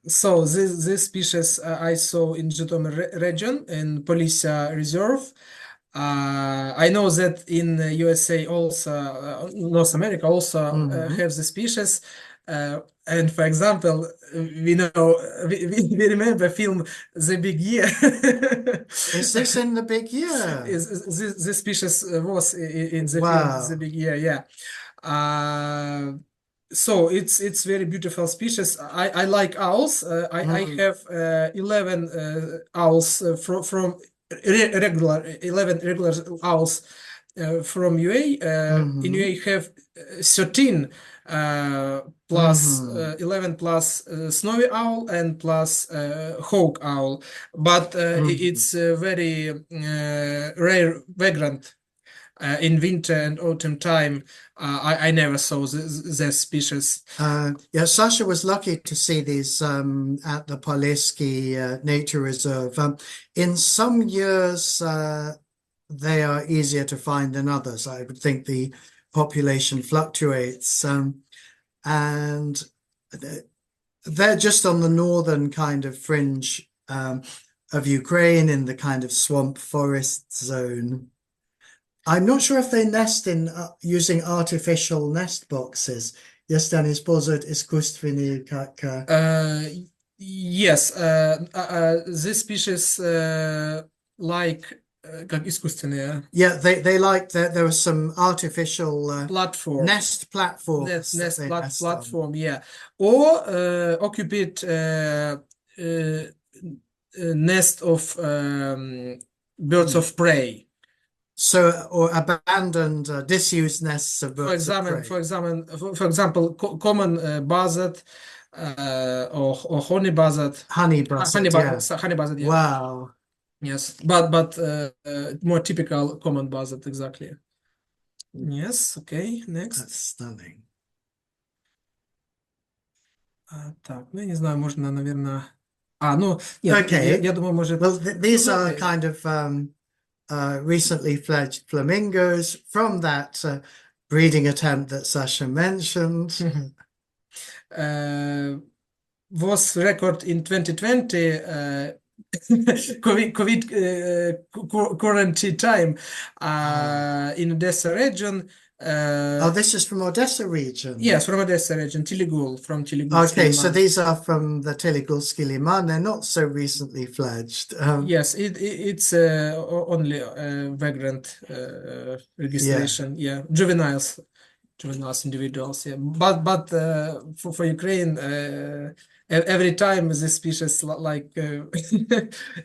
So this species I saw in Zhytomyr region in Polisia Reserve. I know that in the USA also, North America also have the species. And for example, we remember film The Big Year. Is this in The Big Year? This species was in the Wow. film The Big Year, yeah. So it's very beautiful species. I like owls. I have 11 owls from regular 11 regular owls from UA. In UA have 13 plus 11 plus snowy owl and plus hawk owl, but it's very rare vagrant. In winter and autumn time, I never saw the species. Yeah, Sasha was lucky to see these at the Polesky Nature Reserve. In some years, they are easier to find than others. I would think the population fluctuates. and they're just on the northern kind of fringe of Ukraine in the kind of swamp forest zone. I'm not sure if they nest in using artificial nest boxes. Jest они используют искусственные как Yes, this species like как искусственные yeah, they like that there are some artificial platform. nest platforms Nest, that nest they plat- nest on. platform, yeah. Or occupy nest of birds of prey. So, or abandoned, disused nests of birds of prey. For example, common buzzard or honey buzzard. Honey buzzard, yeah. Honey buzzard, yeah. Wow. Yes, but more typical common buzzard, exactly. Yes, okay, next. That's stunning. Так, ну я не знаю, можно, наверное... ну, нет, Okay. я думаю, может... Well, these Ну, are kind of recently fledged flamingos from that breeding attempt that Sasha mentioned. Was record in 2020 COVID quarantine time in Odessa region. Oh, this is from Odessa region. Yes, from Odessa region, from Teligul. Okay, so these are from the Teligulski Liman. They're not so recently fledged. Yes, it's only vagrant registration. Yeah, juveniles individuals. Yeah, but for Ukraine, every time this species like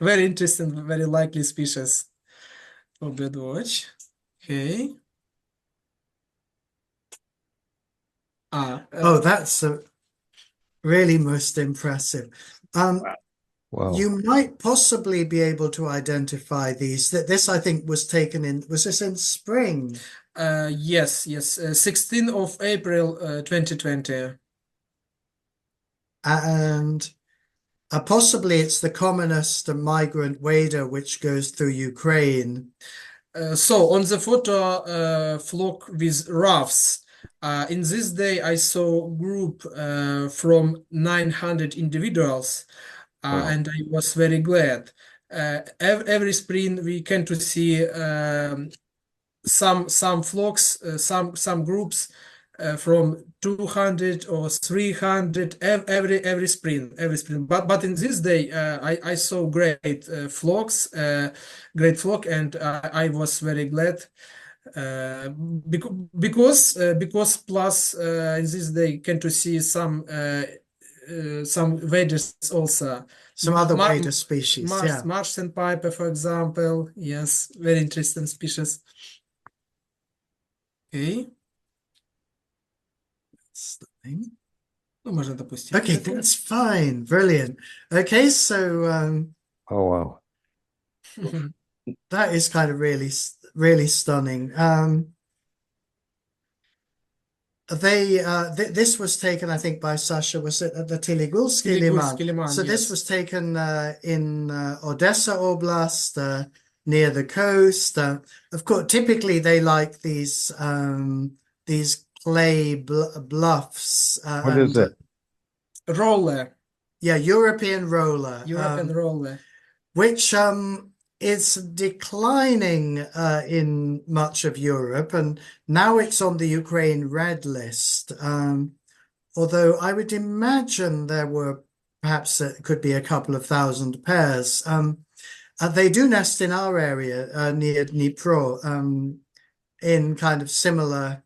very interesting, very likely species for birdwatch. Okay. Oh, that's really most impressive. Wow. You might possibly be able to identify these. This, I think, was taken in, was this in spring? Yes, 16th of April, 2020. And possibly it's the commonest migrant wader which goes through Ukraine. So on the photo, flock with roughs. In this day, I saw group from 900 individuals, Wow. and I was very glad. Every spring, we can to see some flocks, some groups from 200 or 300 every spring. But in this day, I saw great flocks, great flock, and I was very glad. Because plus in this day can to see some waders also, Some other wader species, yeah. Marsh sandpiper, for example. Yes, very interesting species. Okay. Stunning. Ну, можно допустить. Okay, that's fine. Brilliant. Okay, so Oh, wow. that is kind of really stunning. This was taken, I think, by Sasha, was it at the Teligulski Liman? So this yes. was taken in Odessa Oblast, near the coast. Of course, typically they like these clay bluffs. What is it? Roller. Yeah, European roller. Roller. Which is declining in much of Europe, and now it's on the Ukraine red list. Although I would imagine there were perhaps it could be a couple of thousand pairs. They do nest in our area near Dnipro, in kind of similar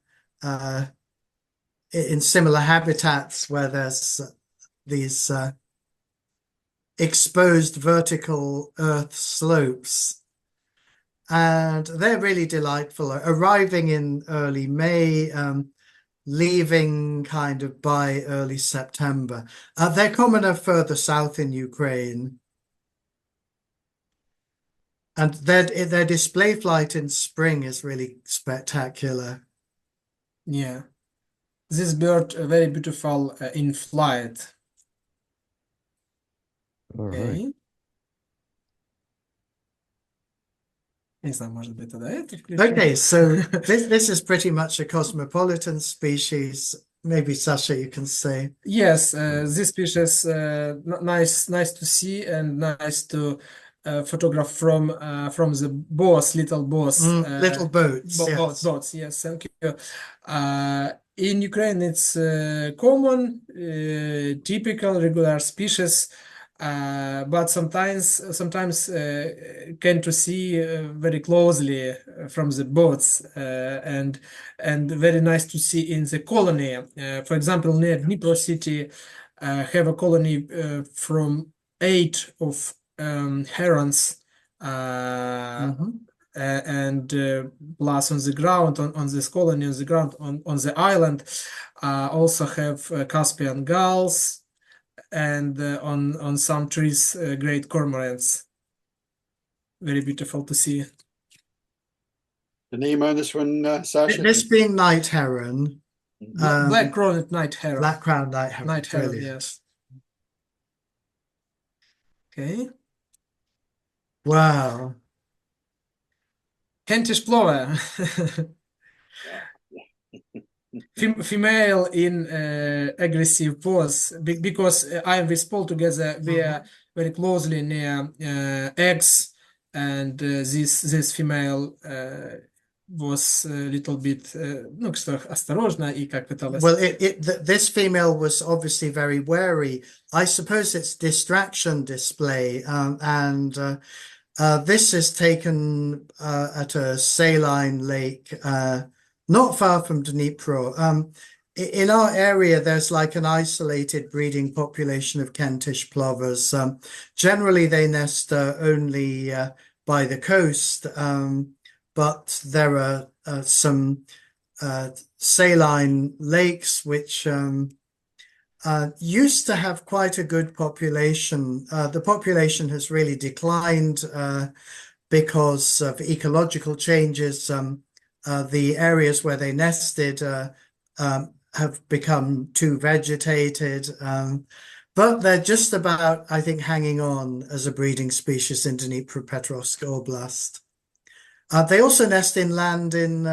in similar habitats where there's these exposed vertical earth slopes, and they're really delightful, arriving in early May, leaving kind of by early September. They're commoner further south in Ukraine, and their display flight in spring is really spectacular. Yeah, this bird very beautiful in flight. All right. Okay. Не знаю, может быть, тогда это включим. Okay, so this is pretty much a cosmopolitan species. maybe Sasha, you can say. Yes, this species nice to see and nice to photograph from the boats, little boats, Little boats, yes. boats. Yes, thank you. In Ukraine, it's common, typical, regular species, but sometimes can to see very closely from the boats, and very nice to see in the colony. For example, near Dnipro city, have a colony from 8 of herons, and plus on the ground, on this colony on the ground, on the island, also have Caspian gulls, and on some trees, great cormorants. Very beautiful to see. The name on this one, Sasha? This being night heron, Black-crowned night heron. black-crowned night heron. Night heron, Brilliant. yes. Okay. Wow. Kentish plover. Female in aggressive pose, because I am with Paul together, we are very closely near eggs, and this female was a little bit, ну, что, осторожна и как пыталась. Well, this female was obviously very wary. I suppose it's distraction display, and this is taken at a saline lake, not far from Dnipro. In our area, there's like an isolated breeding population of Kentish plovers. Generally, they nest only by the coast, but there are some saline lakes which used to have quite a good population. The population has really declined because of ecological changes. The areas where they nested have become too vegetated, but they're just about, I think, hanging on as a breeding species in Dnipropetrovsk Oblast. They also nest inland in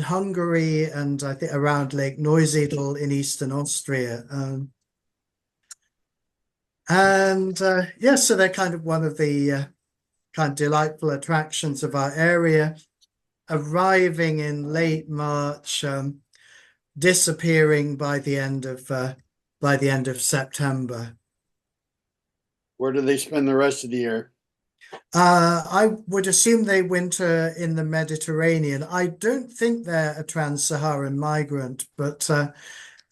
Hungary, and I think around Lake Neusiedl in eastern Austria. Yes, so they're kind of one of the kind of delightful attractions of our area, arriving in late March, disappearing by the end of September. Where do they spend the rest of the year? I would assume they winter in the Mediterranean. I don't think they're a trans-Saharan migrant, but so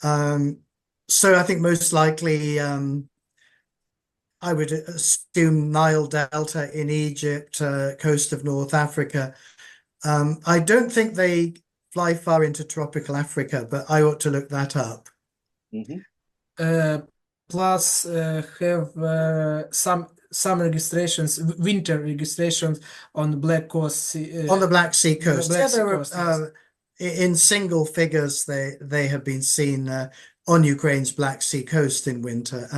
I think most likely I would assume Nile Delta in Egypt, coast of North Africa. I don't think they fly far into tropical Africa, but I ought to look that up. Plus have some registrations, winter registrations on the Black Coast, on the Black Sea coast. Black Yeah, Sea there coast, are in single figures. They have been seen on Ukraine's Black Sea coast in winter.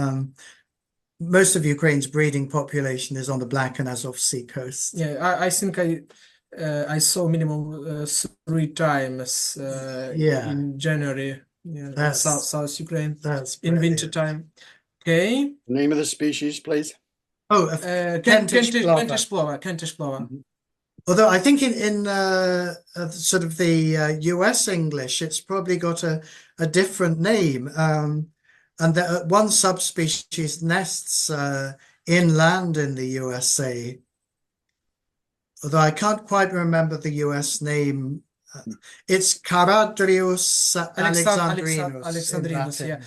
Most of Ukraine's breeding population is on the Black and Azov Sea coast. Yeah, I think I saw minimum 3 times in January. Yeah, South Ukraine. That's in brilliant. winter time. Okay. Name of the species, please. Oh, Kentish plover. Kentish plover. Although I think in sort of the US English, it's probably got a different name. And that one subspecies nests inland in the USA. Although I can't quite remember the US name. It's Caradrius alexandrinus. Yeah.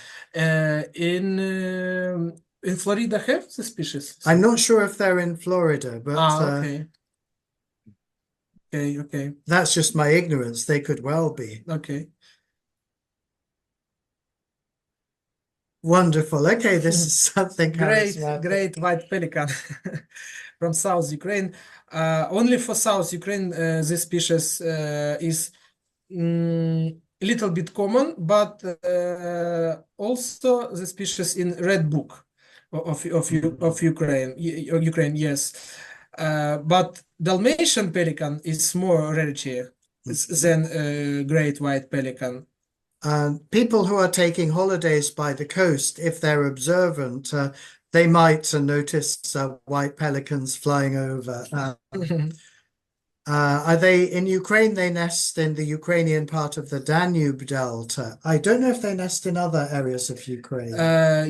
In Florida have the species? I'm not sure if they're in Florida, but okay. Okay. That's just my ignorance. They could well be. Okay. Wonderful. Okay, this is something great white pelican from South Ukraine. Only for South Ukraine, this species is a little bit common, but also the species in Red Book of Ukraine. Yes, but Dalmatian pelican is more rarity than great white pelican. People who are taking holidays by the coast, if they're observant, they might notice white pelicans flying over. Are they in Ukraine? They nest in the Ukrainian part of the Danube Delta. I don't know if they nest in other areas of Ukraine.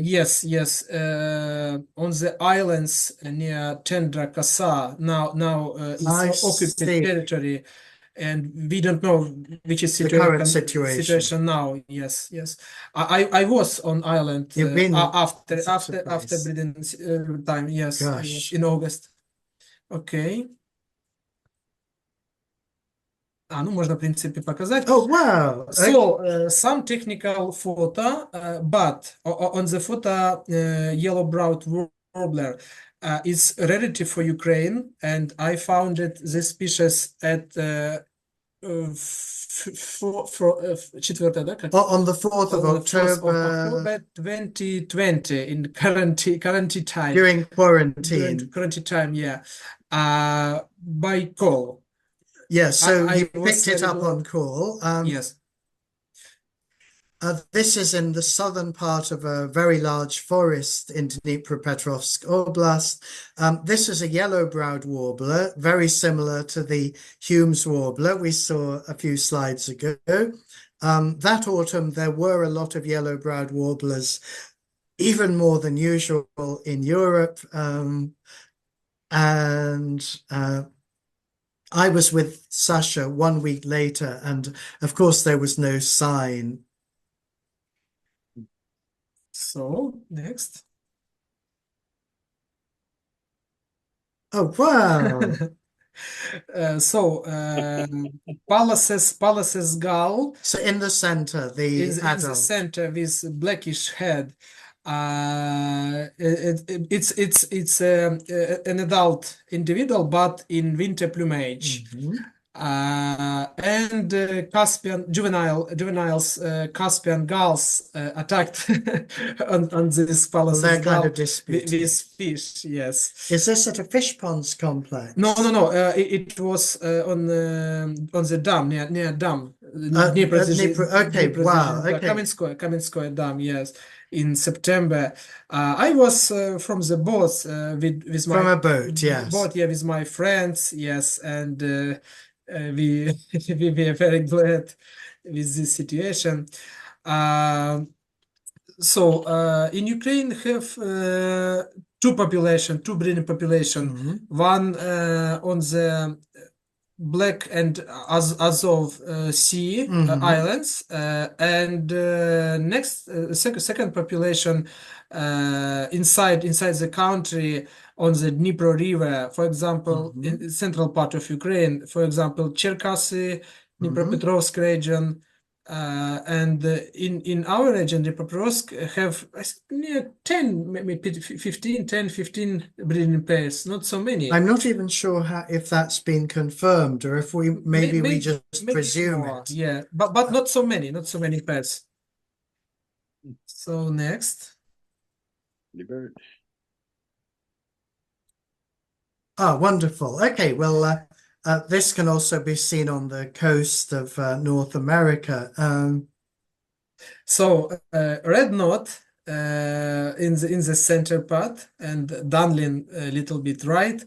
Yes, yes. On the islands near Tendra Kasa, now I it's occupied see. territory, and we don't know which is The current situation. now. Yes, yes. I was on island You've been after such a after place. breeding time. Yes, I was Gosh. in August. Okay. Ну, можно, в принципе, показать. Oh, wow. Okay. So, some technical photo, but on the photo, yellow-browed warbler is rarity for Ukraine, and I found this species at 4 да, как? On the 4th of On the 4th of October, October 2020 in quarantine time. during quarantine. During quarantine time, yeah. By call. Yeah, so I you was picked it very up on call. Yes. This is in the southern part of a very large forest in Dnipropetrovsk Oblast. This is a yellow-browed warbler, very similar to the Hume's warbler we saw a few slides ago. That autumn, there were a lot of yellow-browed warblers, even more than usual in Europe. I was with Sasha 1 week later, and of course there was no sign. So, next. Oh, wow. Palace's gull So in the center, the is in the adult. center with blackish head. It's an adult individual, but in winter plumage. And Caspian juveniles Caspian gulls attacked on this Well, Palace's they're kind gull of disputed. with fish. Yes. Is this at a fish ponds complex? No. It was on the dam near dam. Dnipro. Okay, wow. Okay. Kamenskoye Dam. Yes, in September. I was from the boat with my From a boat, yes. boat. Yeah, with my friends. Yes, and we were very glad with this situation. In Ukraine have two breeding population. One on the Black and Azov Sea islands, and second population inside the country on the Dnipro River. For example, in the central part of Ukraine, for example, Cherkasy, Dnipropetrovsk region. And in our region, Dnipropetrovsk have near 10, maybe 15 breeding pairs, not so many. I'm not even sure if that's been confirmed or if we just presume more, it. yeah, but not so many pairs. So next. The bird. Oh, wonderful. Okay, well, this can also be seen on the coast of North America. Red knot in the center part and Dunlin a little bit right.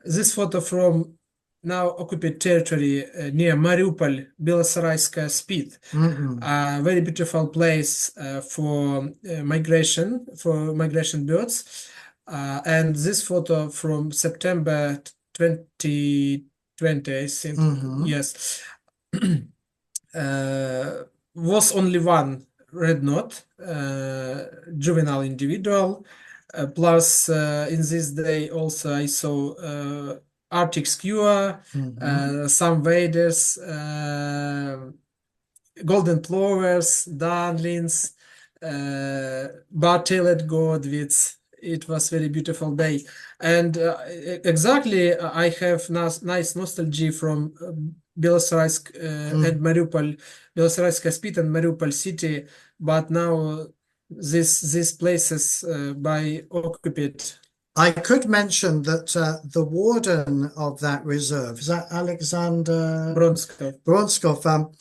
This photo from now occupied territory near Mariupol, Belosarayskaya Spit. Very beautiful place for migration birds. And this photo from September 2020, I think. Yes. Was only one red knot, juvenile individual. Plus, in this day also I saw Arctic skua, some waders, golden plovers, darlings, bar-tailed godwits. It was very beautiful day, and exactly I have nice nostalgia from Belosaraysk and Mariupol, Belosarayskaya Spit and Mariupol city, but now these places by occupied. I could mention that the warden of that reserve, is that Oleksandr Bronskov.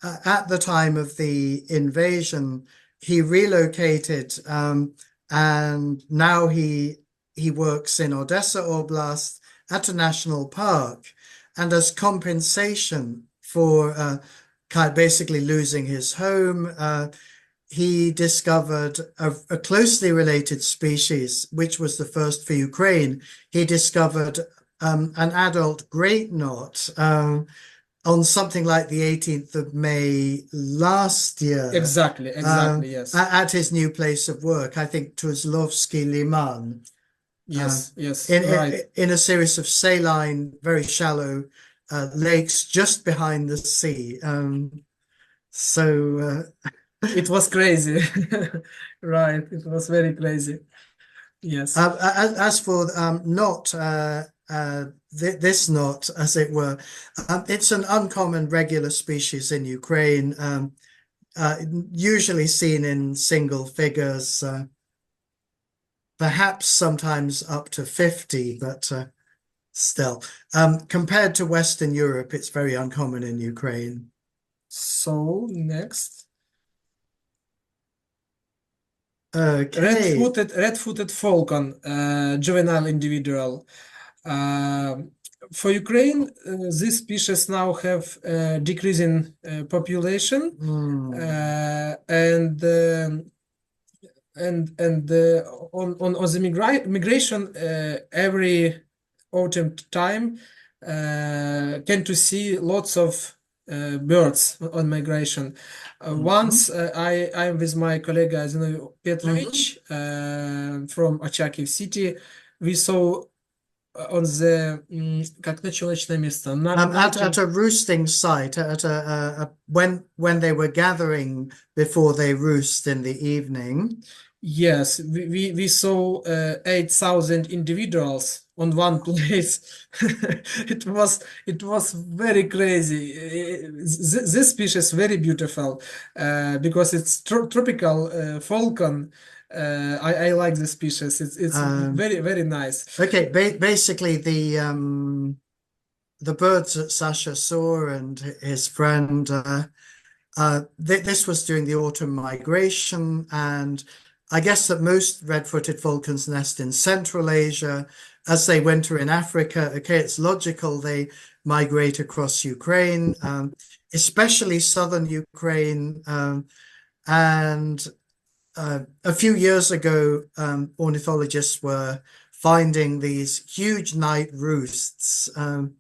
at the time of the invasion, he relocated, and now he works in Odessa Oblast at a national park, and as compensation for basically losing his home, he discovered a closely related species, which was the first for Ukraine. He discovered an adult great knot on something like the 18th of May last year. Exactly, yes. At his new place of work, I think Tuzlovsky Liman. Yes, right. In a series of saline, very shallow lakes just behind the sea. It was crazy. Right, it was very crazy. Yes. As for this knot, as it were, it's an uncommon regular species in Ukraine, usually seen in single figures, perhaps sometimes up to 50, but still, compared to Western Europe, it's very uncommon in Ukraine. So next, okay, red-footed falcon, juvenile individual. For Ukraine, this species now have decreasing population, and on the migration every autumn time can to see lots of birds on migration. Once I'm with my colleague Zino Petrovich from Очаков city, we saw on the как началочное место at a roosting site, at when they were gathering before they roost in the evening. Yes, we saw 8,000 individuals on one place. It was very crazy. This species is very beautiful because it's tropical falcon. I like the species. It's very, very nice. Okay, basically the birds that Sasha saw and his friend, this was during the autumn migration, and I guess that most red-footed falcons nest in Central Asia. As they winter in Africa, okay, it's logical they migrate across Ukraine, especially southern Ukraine, and a few years ago, ornithologists were finding these huge night roosts, and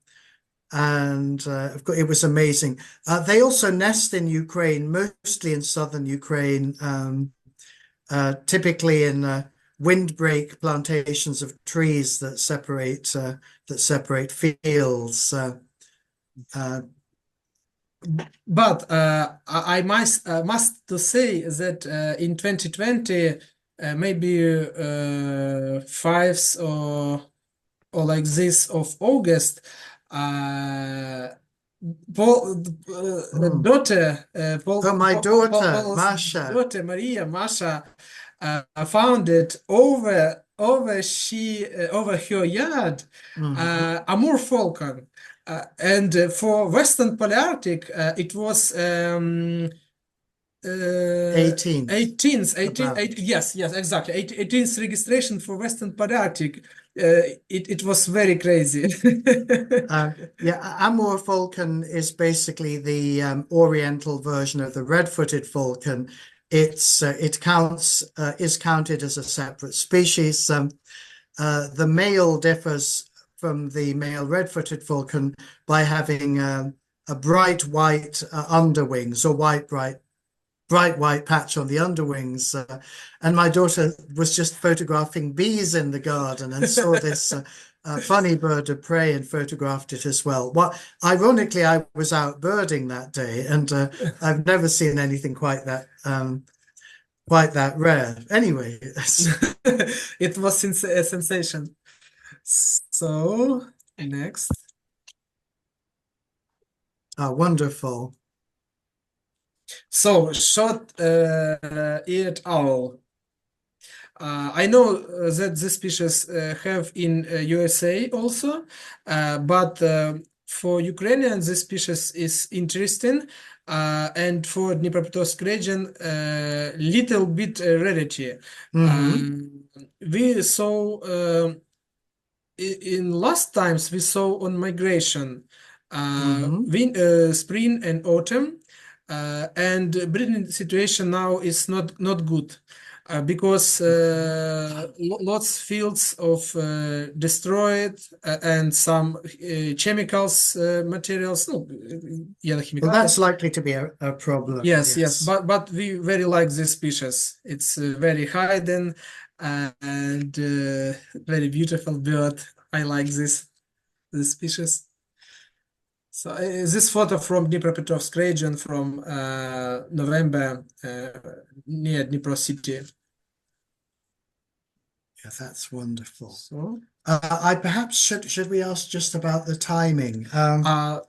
it was amazing. They also nest in Ukraine, mostly in southern Ukraine, typically in windbreak plantations of trees that separate fields. But I must to say that in 2020, maybe 5th or like this of August, Paul, daughter, Paul, my daughter, Paul's Masha. daughter Masha, found it over her yard, Amur falcon. And for Western Palearctic, it was 18th, yes, exactly. 18th registration for Western Palearctic. It was very crazy. Yeah, Amur falcon is basically the oriental version of the red-footed falcon. It is counted as a separate species. The male differs from the male red-footed falcon by having a bright white underwings, or bright white patch on the underwings. And my daughter was just photographing bees in the garden and saw this funny bird of prey and photographed it as well. Ironically, I was out birding that day, and I've never seen anything quite that rare. Anyway, it was a sensation. So next. Wonderful. So short-eared owl. I know that this species have in USA also, but for Ukrainians, this species is interesting, and for Dnipropetrovsk region, little bit rarity. We saw in last times we saw on migration, spring and autumn, and breeding situation now is not good. Because lots fields of destroyed and some chemicals materials. No, Well, that's likely to be a problem. Yes. But we very like this species. It's very hidden and very beautiful bird. I like this species. So this photo from Dnipropetrovsk region from November near Dnipro city. Yeah, that's wonderful. So I perhaps should we ask just about the timing?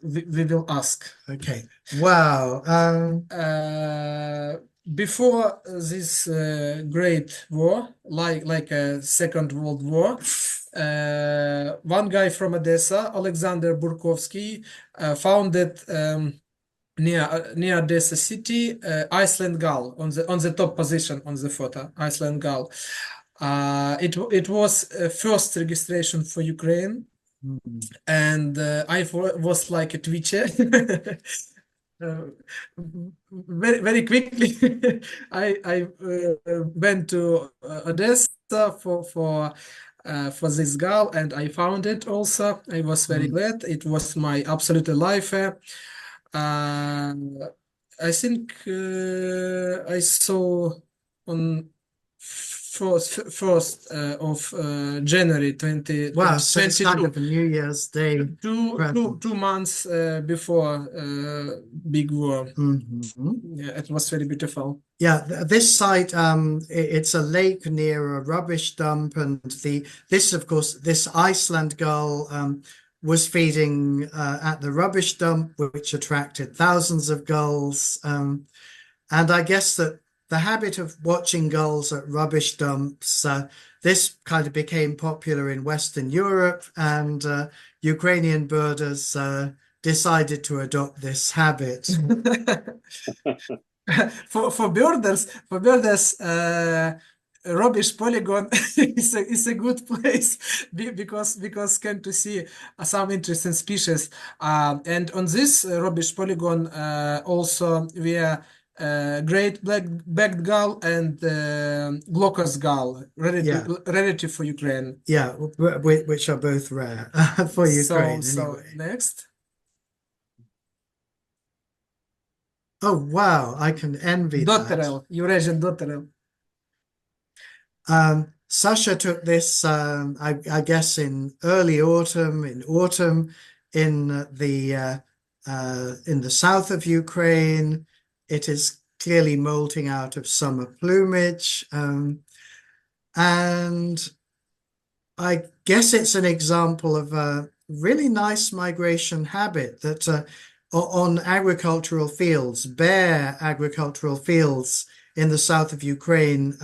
we will ask. Okay. Wow. Before this Great War, like a Second World War, one guy from Odessa, Oleksandr Burkovsky, founded near Odessa city, Iceland gull on the top position on the photo, Iceland gull. It was first registration for Ukraine, and I was like a twitcher. Very quickly, I went to Odessa for this gull, and I found it also. I was very glad. It was my absolute life. I think I saw on first of January 2022. Wow, so it's kind of a New Year's Day. Two months before big war. Yeah, it was very beautiful. Yeah, this site, it's a lake near a rubbish dump, and this Iceland gull was feeding at the rubbish dump, which attracted thousands of gulls. And I guess that the habit of watching gulls at rubbish dumps, this kind of became popular in Western Europe, and Ukrainian birders decided to adopt this habit. For birders, rubbish polygon is a good place because can to see some interesting species. And on this rubbish polygon also we are great black-backed gull and glaucous gull, relative for Ukraine. Yeah, which are both rare for Ukraine. So anyway. next. Oh wow, I can envy Dotterel, Eurasian dotterel. Sasha took this, I guess, in early autumn, in the south of Ukraine. It is clearly molting out of summer plumage, and I guess it's an example of a really nice migration habit that on agricultural fields, bare agricultural fields in the south of Ukraine,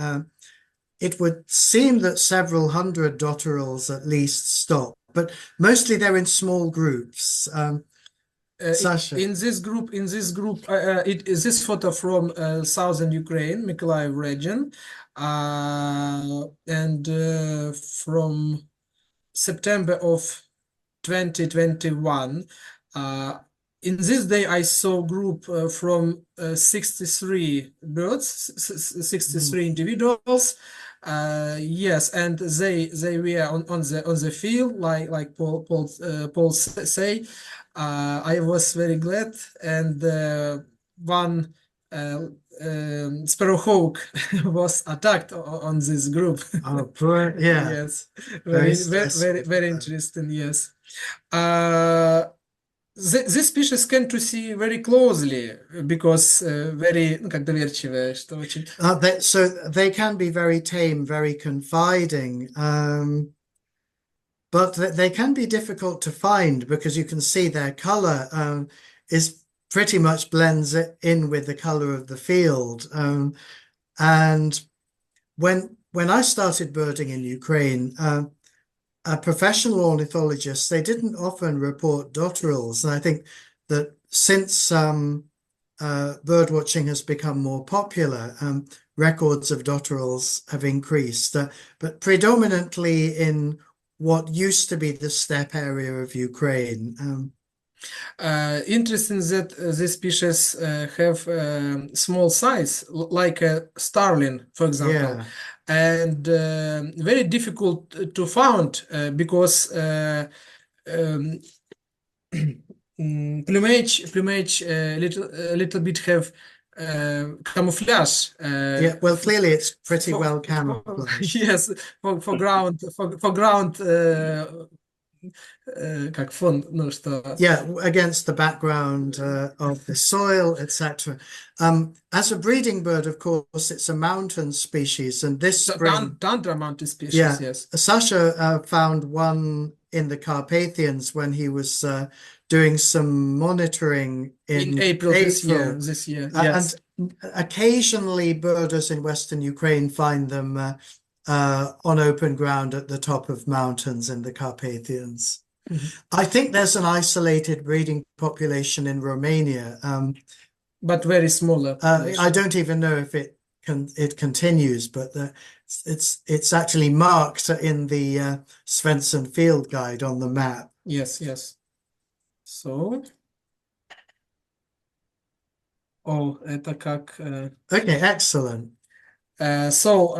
it would seem that several hundred dotterels at least stop, but mostly they're in small groups. Sasha. In this group, it is this photo from southern Ukraine, Mykolaiv region, and from September of 2021. In this day, I saw group from 63 birds, 63 individuals. Yes, and they were on the field, like Paul say. I was very glad, and one sparrowhawk was attacked on this group. Oh, poor, yeah. Yes, very interesting. Yes. This species can to see very closely because very доверчивые, что очень. So they can be very tame, very confiding, but they can be difficult to find because you can see their color is pretty much blends in with the color of the field. And when I started birding in Ukraine, professional ornithologists, they didn't often report dotterels. And I think that since bird watching has become more popular, records of dotterels have increased, but predominantly in what used to be the steppe area of Ukraine. Interesting that these species have small size, like a starling, for example, Yeah. and very difficult to found because plumage little bit have camouflage. Yeah, well, clearly it's pretty for- well for- camouflaged. yes, for ground как фон, ну что. Yeah, against the background of the soil, etc. As a breeding bird, of course, it's a mountain species, and this spring, Tundra mountain species, yeah, yes. Sasha found one in the Carpathians when he was doing some monitoring in April this year, yes. And occasionally birders in Western Ukraine find them on open ground at the top of mountains in the Carpathians. I think there's an isolated breeding population in Romania, but very smaller. I don't even know if it continues, but it's actually marked in the Svensson Field Guide on the map. Yes. So, это как. Okay, excellent. So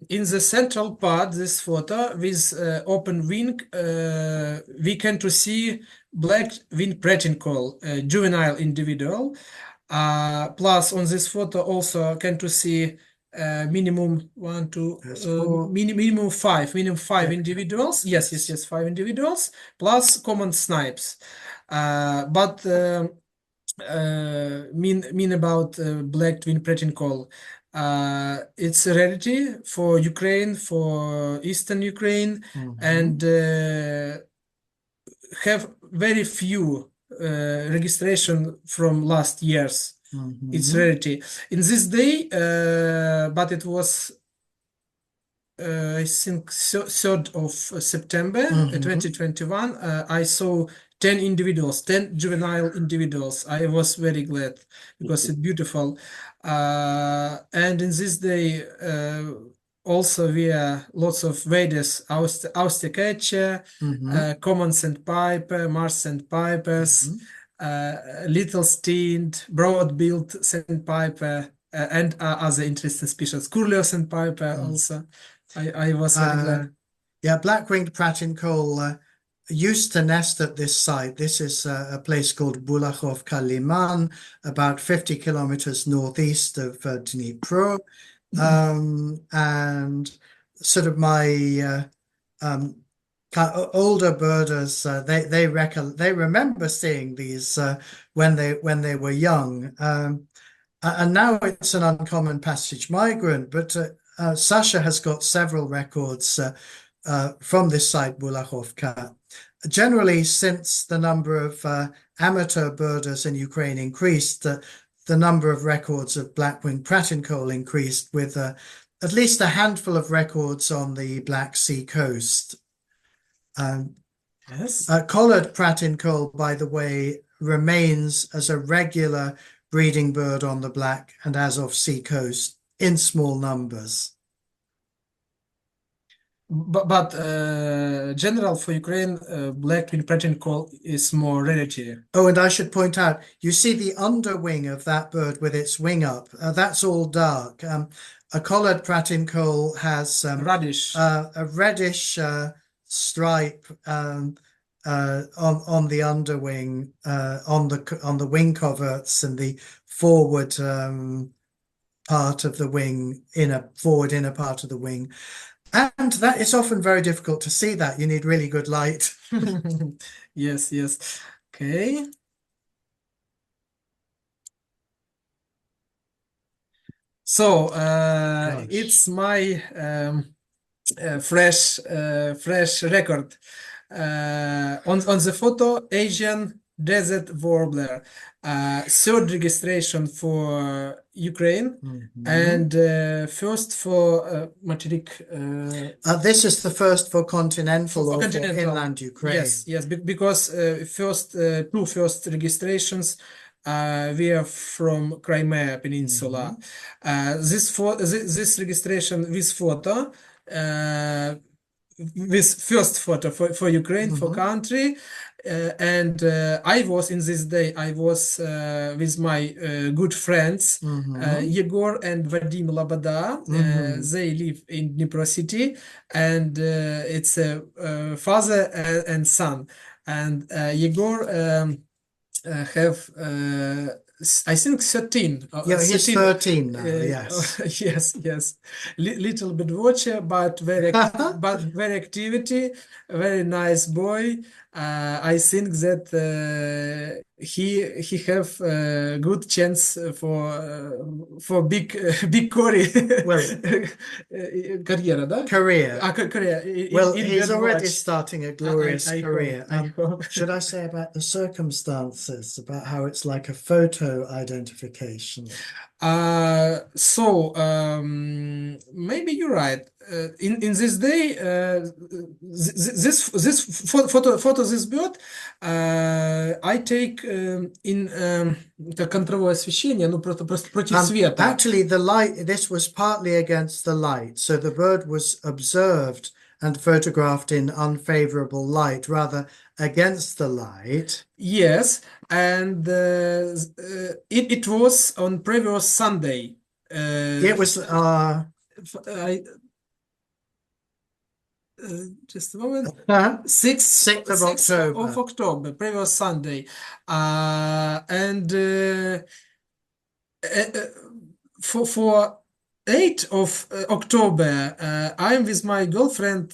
in the central part, this photo with open wing, we can to see black winged pratincoll, juvenile individual. Plus on this photo also can to see minimum one, two, minimum five Yeah. individuals. Yes, 5 individuals plus common snipes. But mean about black twin pratincoll. It's a rarity for Ukraine, for Eastern Ukraine, and have very few registration from last years. It's rarity. In this day, but it was I think 3rd of September 2021, I saw 10 individuals, 10 juvenile individuals. I was very glad because it's beautiful. And in this day, also we are lots of waders, Austercatcher, common sandpiper, Mars sandpipers, little steened, broad-billed sandpiper, and other interesting species. Curlew sandpiper also. I was very glad. Yeah, black-winged pratincoll used to nest at this site. This is a place called Bulakhovka Liman, about 50 kilometers northeast of Dnipro. And sort of my older birders, they remember seeing these when they were young. And now it's an uncommon passage migrant, but Sasha has got several records from this site, Bulakhovka. Generally, since the number of amateur birders in Ukraine increased, the number of records of black-winged pratincoll increased, with at least a handful of records on the Black Sea coast. Yes. Collared pratincoll, by the way, remains as a regular breeding bird on the Black and Azov Sea coast in small numbers. But general for Ukraine, black-winged pratincoll is more rarity. Oh, and I should point out, you see the underwing of that bird with its wing up. That's all dark. A collared pratincoll has Reddish. A reddish stripe on the underwing, on the wing coverts and the forward part of the wing, forward inner part of the wing. And that it's often very difficult to see that. You need really good light. Yes. Okay. So it's my fresh record. On the photo, Asian desert warbler. Third registration for Ukraine, and first for Materik. This is the first for continental For or for continental. inland Ukraine. Yes, because two first registrations were from Crimea Peninsula. This registration with photo, with first photo for Ukraine, for country. And I was in this day, I was with my good friends, Yegor and Vadim Labada. They live in Dnipro city, and it's a father and son. And Yegor have I think 13. Yeah, he's 13 now, yes. Yes. Little bit watcher, but very activity, very nice boy. I think that he have good chance for big career, да? Career. Career. Well, in he's already watch. starting a glorious I career. hope, I hope. Should I say about the circumstances, about how it's like a photo identification? Maybe you're right. In this day, this photo this bird, I take in как контровое освещение, ну просто против света. Actually, the light, this was partly against the light, so the bird was observed and photographed in unfavorable light, rather against the light. Yes, and it was on previous Sunday. It was just a moment. 6th of October. Of October, previous Sunday, and for 8th of October, I'm with my girlfriend.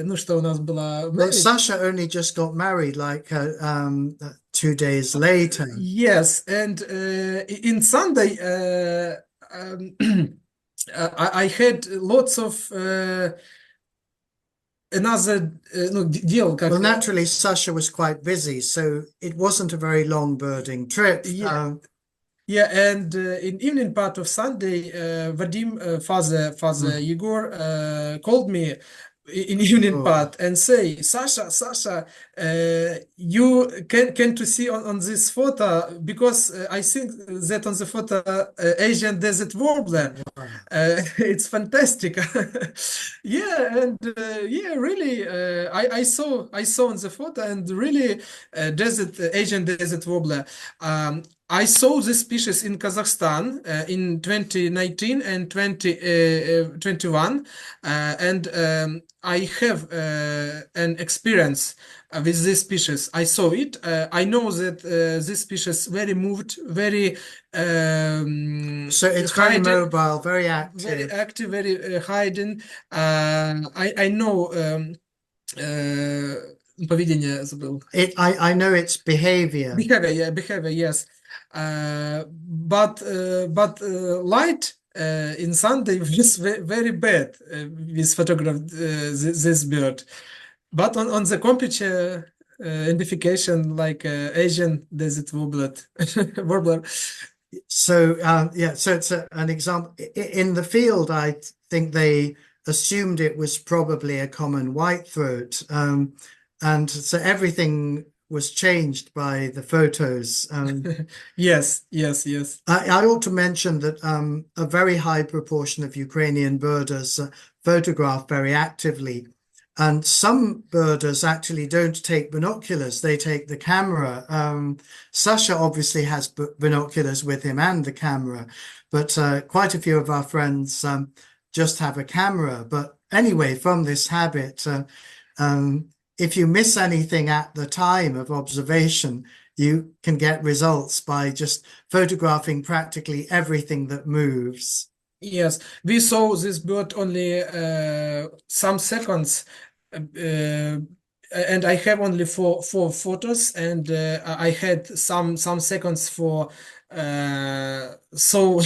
Ну что у нас была? Well, Sasha only just got married like 2 days later. Yes, and in Sunday, I had lots of another deal. Well, naturally, Sasha was quite busy, so it wasn't a very long birding trip. Yeah, and in evening part of Sunday, Vadim, father Yegor, called me in evening part and say, Sasha, you can to see on this photo, because I think that on the photo Asian desert warbler. It's fantastic. Yeah, and yeah, really, I saw on the photo, and really Asian desert warbler. I saw this species in Kazakhstan in 2019 and 2021, and I have an experience with this species. I saw it. I know that this species very moved, very so it's very mobile, very active, very hiding. I know. Поведение забыл. I know its behavior. Behavior, yes. But light in Sunday was very bad with photographed this bird. But on the computer identification, like Asian desert warbler. So yeah, so it's an example. In the field, I think they assumed it was probably a common whitethroat, and so everything was changed by the photos. Yes. I ought to mention that a very high proportion of Ukrainian birders photograph very actively, and some birders actually don't take binoculars, they take the camera. Sasha obviously has binoculars with him and the camera, but quite a few of our friends just have a camera. But anyway, from this habit, if you miss anything at the time of observation, you can get results by just photographing practically everything that moves. Yes, we saw this bird only some seconds, and I have only four photos, and I had some seconds for So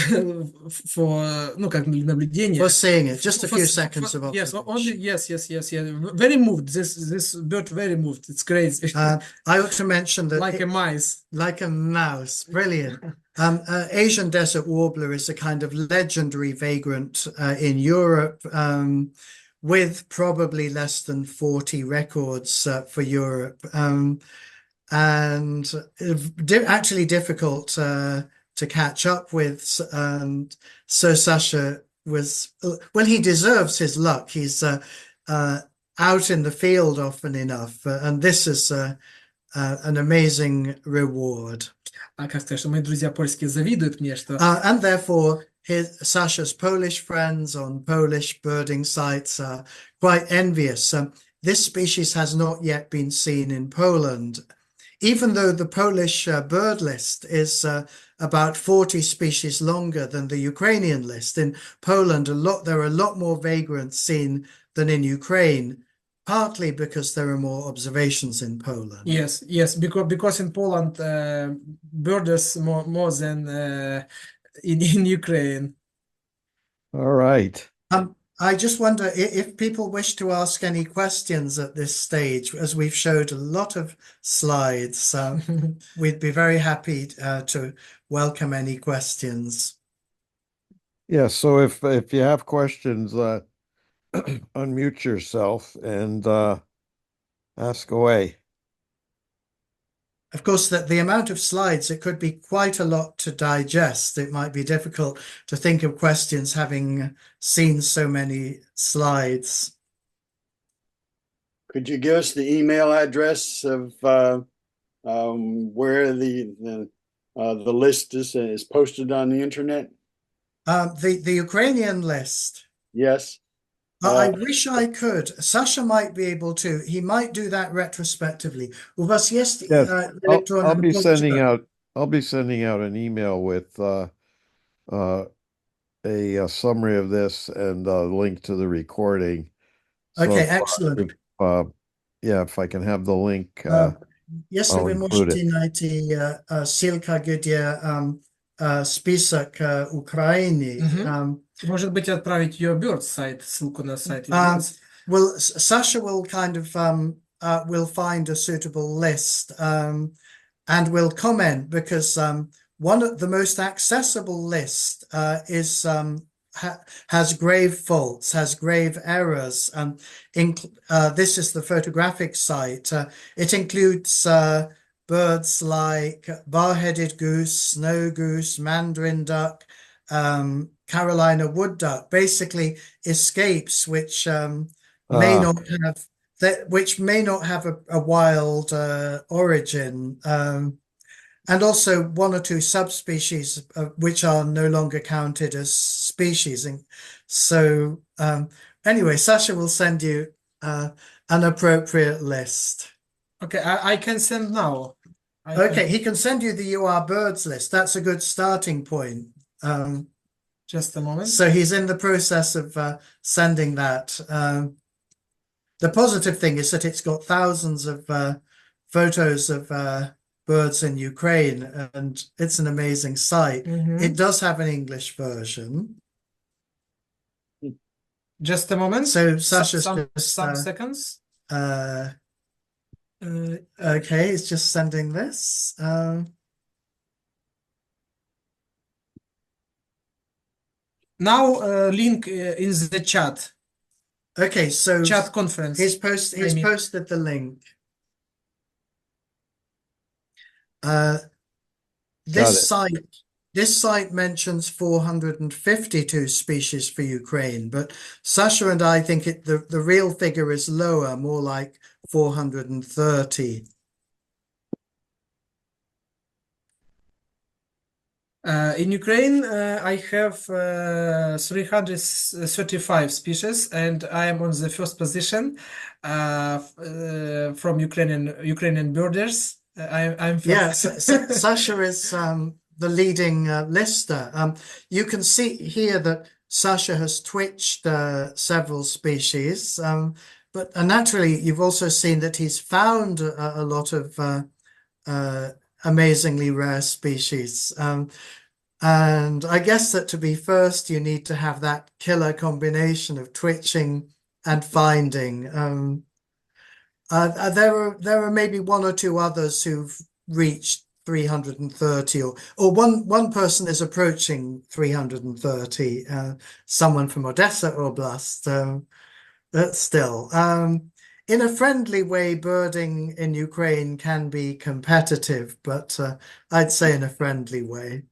for ну как наблюдение. For seeing it, just a few For- seconds of yes, observation. only yes, very moved. This bird very moved. It's crazy. I ought to mention that Like a mice. like a mouse, brilliant. Asian desert warbler is a kind of legendary vagrant in Europe, with probably less than 40 records for Europe, and actually difficult to catch up with. And so Sasha was, well, he deserves his luck. He's out in the field often enough, and this is an amazing reward. А как сказать, что мои друзья польские завидуют мне, что And therefore, Sasha's Polish friends on Polish birding sites are quite envious. This species has not yet been seen in Poland, even though the Polish bird list is about 40 species longer than the Ukrainian list. In Poland, there are a lot more vagrants seen than in Ukraine, partly because there are more observations in Poland. yes, because in Poland birders more than in Ukraine. All right. I just wonder if people wish to ask any questions at this stage, as we've showed a lot of slides. We'd be very happy to welcome any questions. Yeah, so if you have questions, unmute yourself and ask away. Of course, the amount of slides, it could be quite a lot to digest. It might be difficult to think of questions having seen so many slides. Could you give us the email address of where the list is posted on the internet? The Ukrainian list. Yes. I wish I could. Sasha might be able to. He might do that retrospectively. U was jest Yes, elektroniczna I'll be sending poczta. out an email with a summary of this and a link to the recording. So Okay, if, excellent. if I can have the link, Jeśli I'll wy include możecie it. найти ссылка, где список Украины. Может быть, отправить your bird сайт, ссылку на сайт. Well, Sasha will kind of will find a suitable list and will comment, because one of the most accessible list is has grave faults, has grave errors. This is the photographic site. It includes birds like bar-headed goose, snow goose, mandarin duck, Carolina wood duck, basically escapes which may not have a wild origin, and also one or two subspecies which are no longer counted as species. And so anyway, Sasha will send you an appropriate list. Okay, I can send now. Okay, he can send you the UR birds list. That's a good starting point. Just a moment. So he's in the process of sending that. The positive thing is that it's got thousands of photos of birds in Ukraine, and it's an amazing site. It does have an English version. Just a moment. So Sasha's some seconds. Okay, it's just sending this. Now link in the chat. Okay, so Chat conference. He's posted the link. This site mentions 452 species for Ukraine, but Sasha and I think the real figure is lower, more like 430. In Ukraine, I have 335 species, and I am on the first position from Ukrainian birders. I'm first. Yes, Sasha is the leading lister. You can see here that Sasha has twitched several species, but naturally you've also seen that he's found a lot of amazingly rare species. And I guess that to be first, you need to have that killer combination of twitching and finding. There are maybe one or two others who've reached 330, or one person is approaching 330. Someone from Odessa Oblast. But still, in a friendly way, birding in Ukraine can be competitive, but I'd say in a friendly way.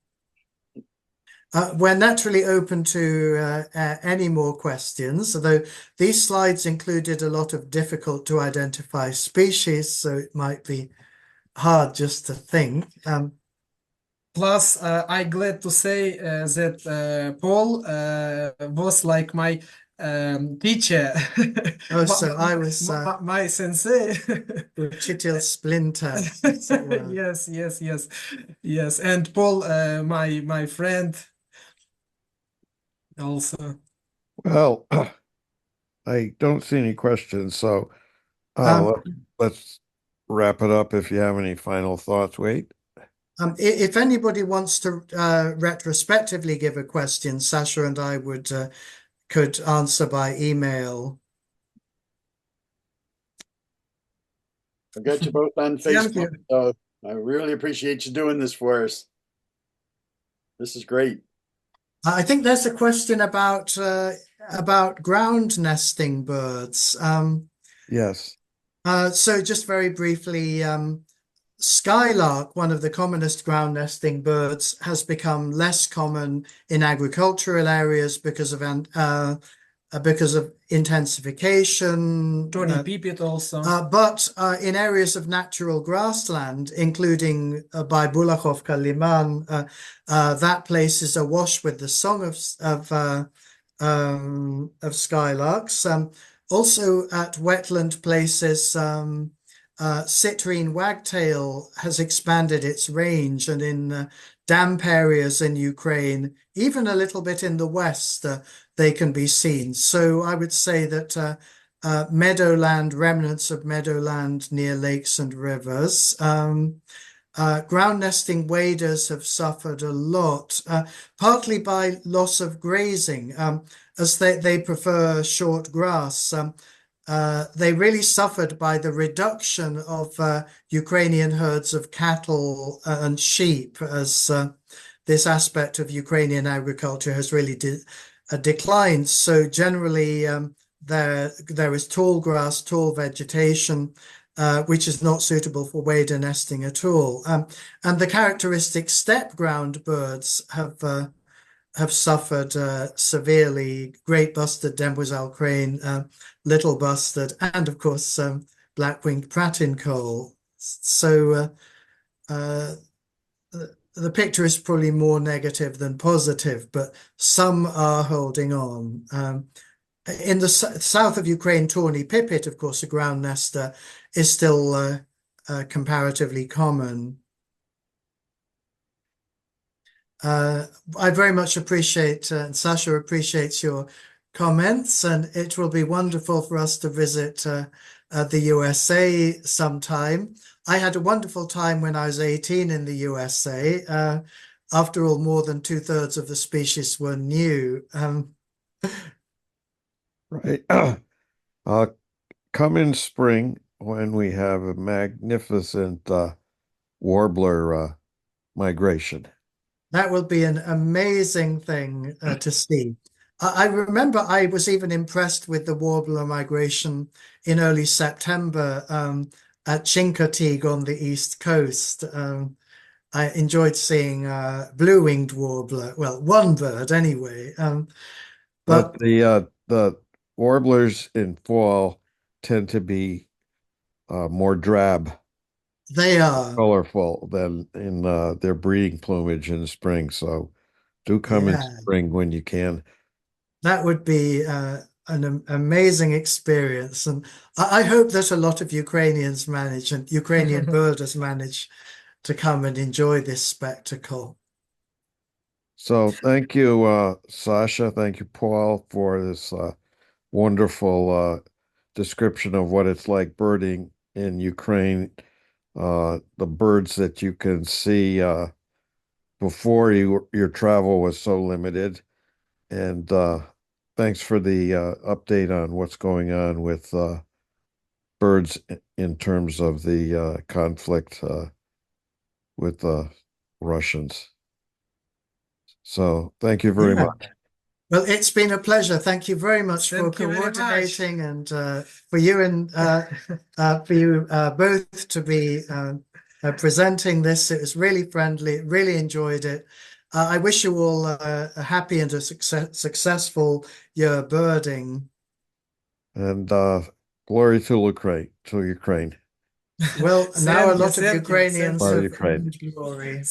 We're naturally open to any more questions, although these slides included a lot of difficult to identify species, so it might be hard just to think. Plus, I glad to say that Paul was like my teacher. Oh, so I was My sensei. Chitil Splinter. Yes. And Paul, my friend also. Well, I don't see any questions, so let's wrap it up if you have any final thoughts. Wait. If anybody wants to retrospectively give a question, Sasha and I could answer by email. I'll get you both on Facebook. So I really appreciate you doing this for us. This is great. I think there's a question about ground nesting birds. Yes. So just very briefly, skylark, one of the commonest ground nesting birds, has become less common in agricultural areas because of intensification. Tony Pipit also. But in areas of natural grassland, including by Bulakhovka Liman, that place is awash with the song of skylarks. Also at wetland places, citrine wagtail has expanded its range, and in damp areas in Ukraine, even a little bit in the west, they can be seen. So I would say that meadowland, remnants of meadowland near lakes and rivers. Ground nesting waders have suffered a lot, partly by loss of grazing, as they prefer short grass. They really suffered by the reduction of Ukrainian herds of cattle and sheep, as this aspect of Ukrainian agriculture has really declined. So generally, there is tall grass, tall vegetation, which is not suitable for wader nesting at all. And the characteristic steppe ground birds have suffered severely. Great bustard demoiselle crane, little bustard, and of course black-winged pratincoal. So the picture is probably more negative than positive, but some are holding on. In the south of Ukraine, tawny pipit, of course, a ground nester, is still comparatively common. I very much appreciate, and Sasha appreciates your comments, and it will be wonderful for us to visit the USA sometime. I had a wonderful time when I was 18 in the USA. After all, more than 2/3 of the species were new. Right. Come in spring when we have a magnificent warbler migration. That will be an amazing thing to see. I remember I was even impressed with the warbler migration in early September at Chincoteague on the East Coast. I enjoyed seeing blue-winged warbler, well, one bird anyway. But the warblers in fall tend to be more drab, they are colorful than in their breeding plumage in spring. So do come in spring when you can. That would be an amazing experience, and I hope that a lot of Ukrainians manage, and Ukrainian birders manage to come and enjoy this spectacle. So thank you, Sasha. Thank you, Paul, for this wonderful description of what it's like birding in Ukraine the birds that you can see before your travel was so limited. And thanks for the update on what's going on with birds in terms of the conflict with the Russians. So thank you very Yeah. much. Well, it's been a pleasure. Thank you very much for Thank you very much. coordinating and for you and for you both to be presenting this. It was really friendly. Really enjoyed it. I wish you all a happy and a successful year birding. And glory to Ukraine. Well, now a lot of Thank you. Ukrainians Bye, have Ukraine. glory.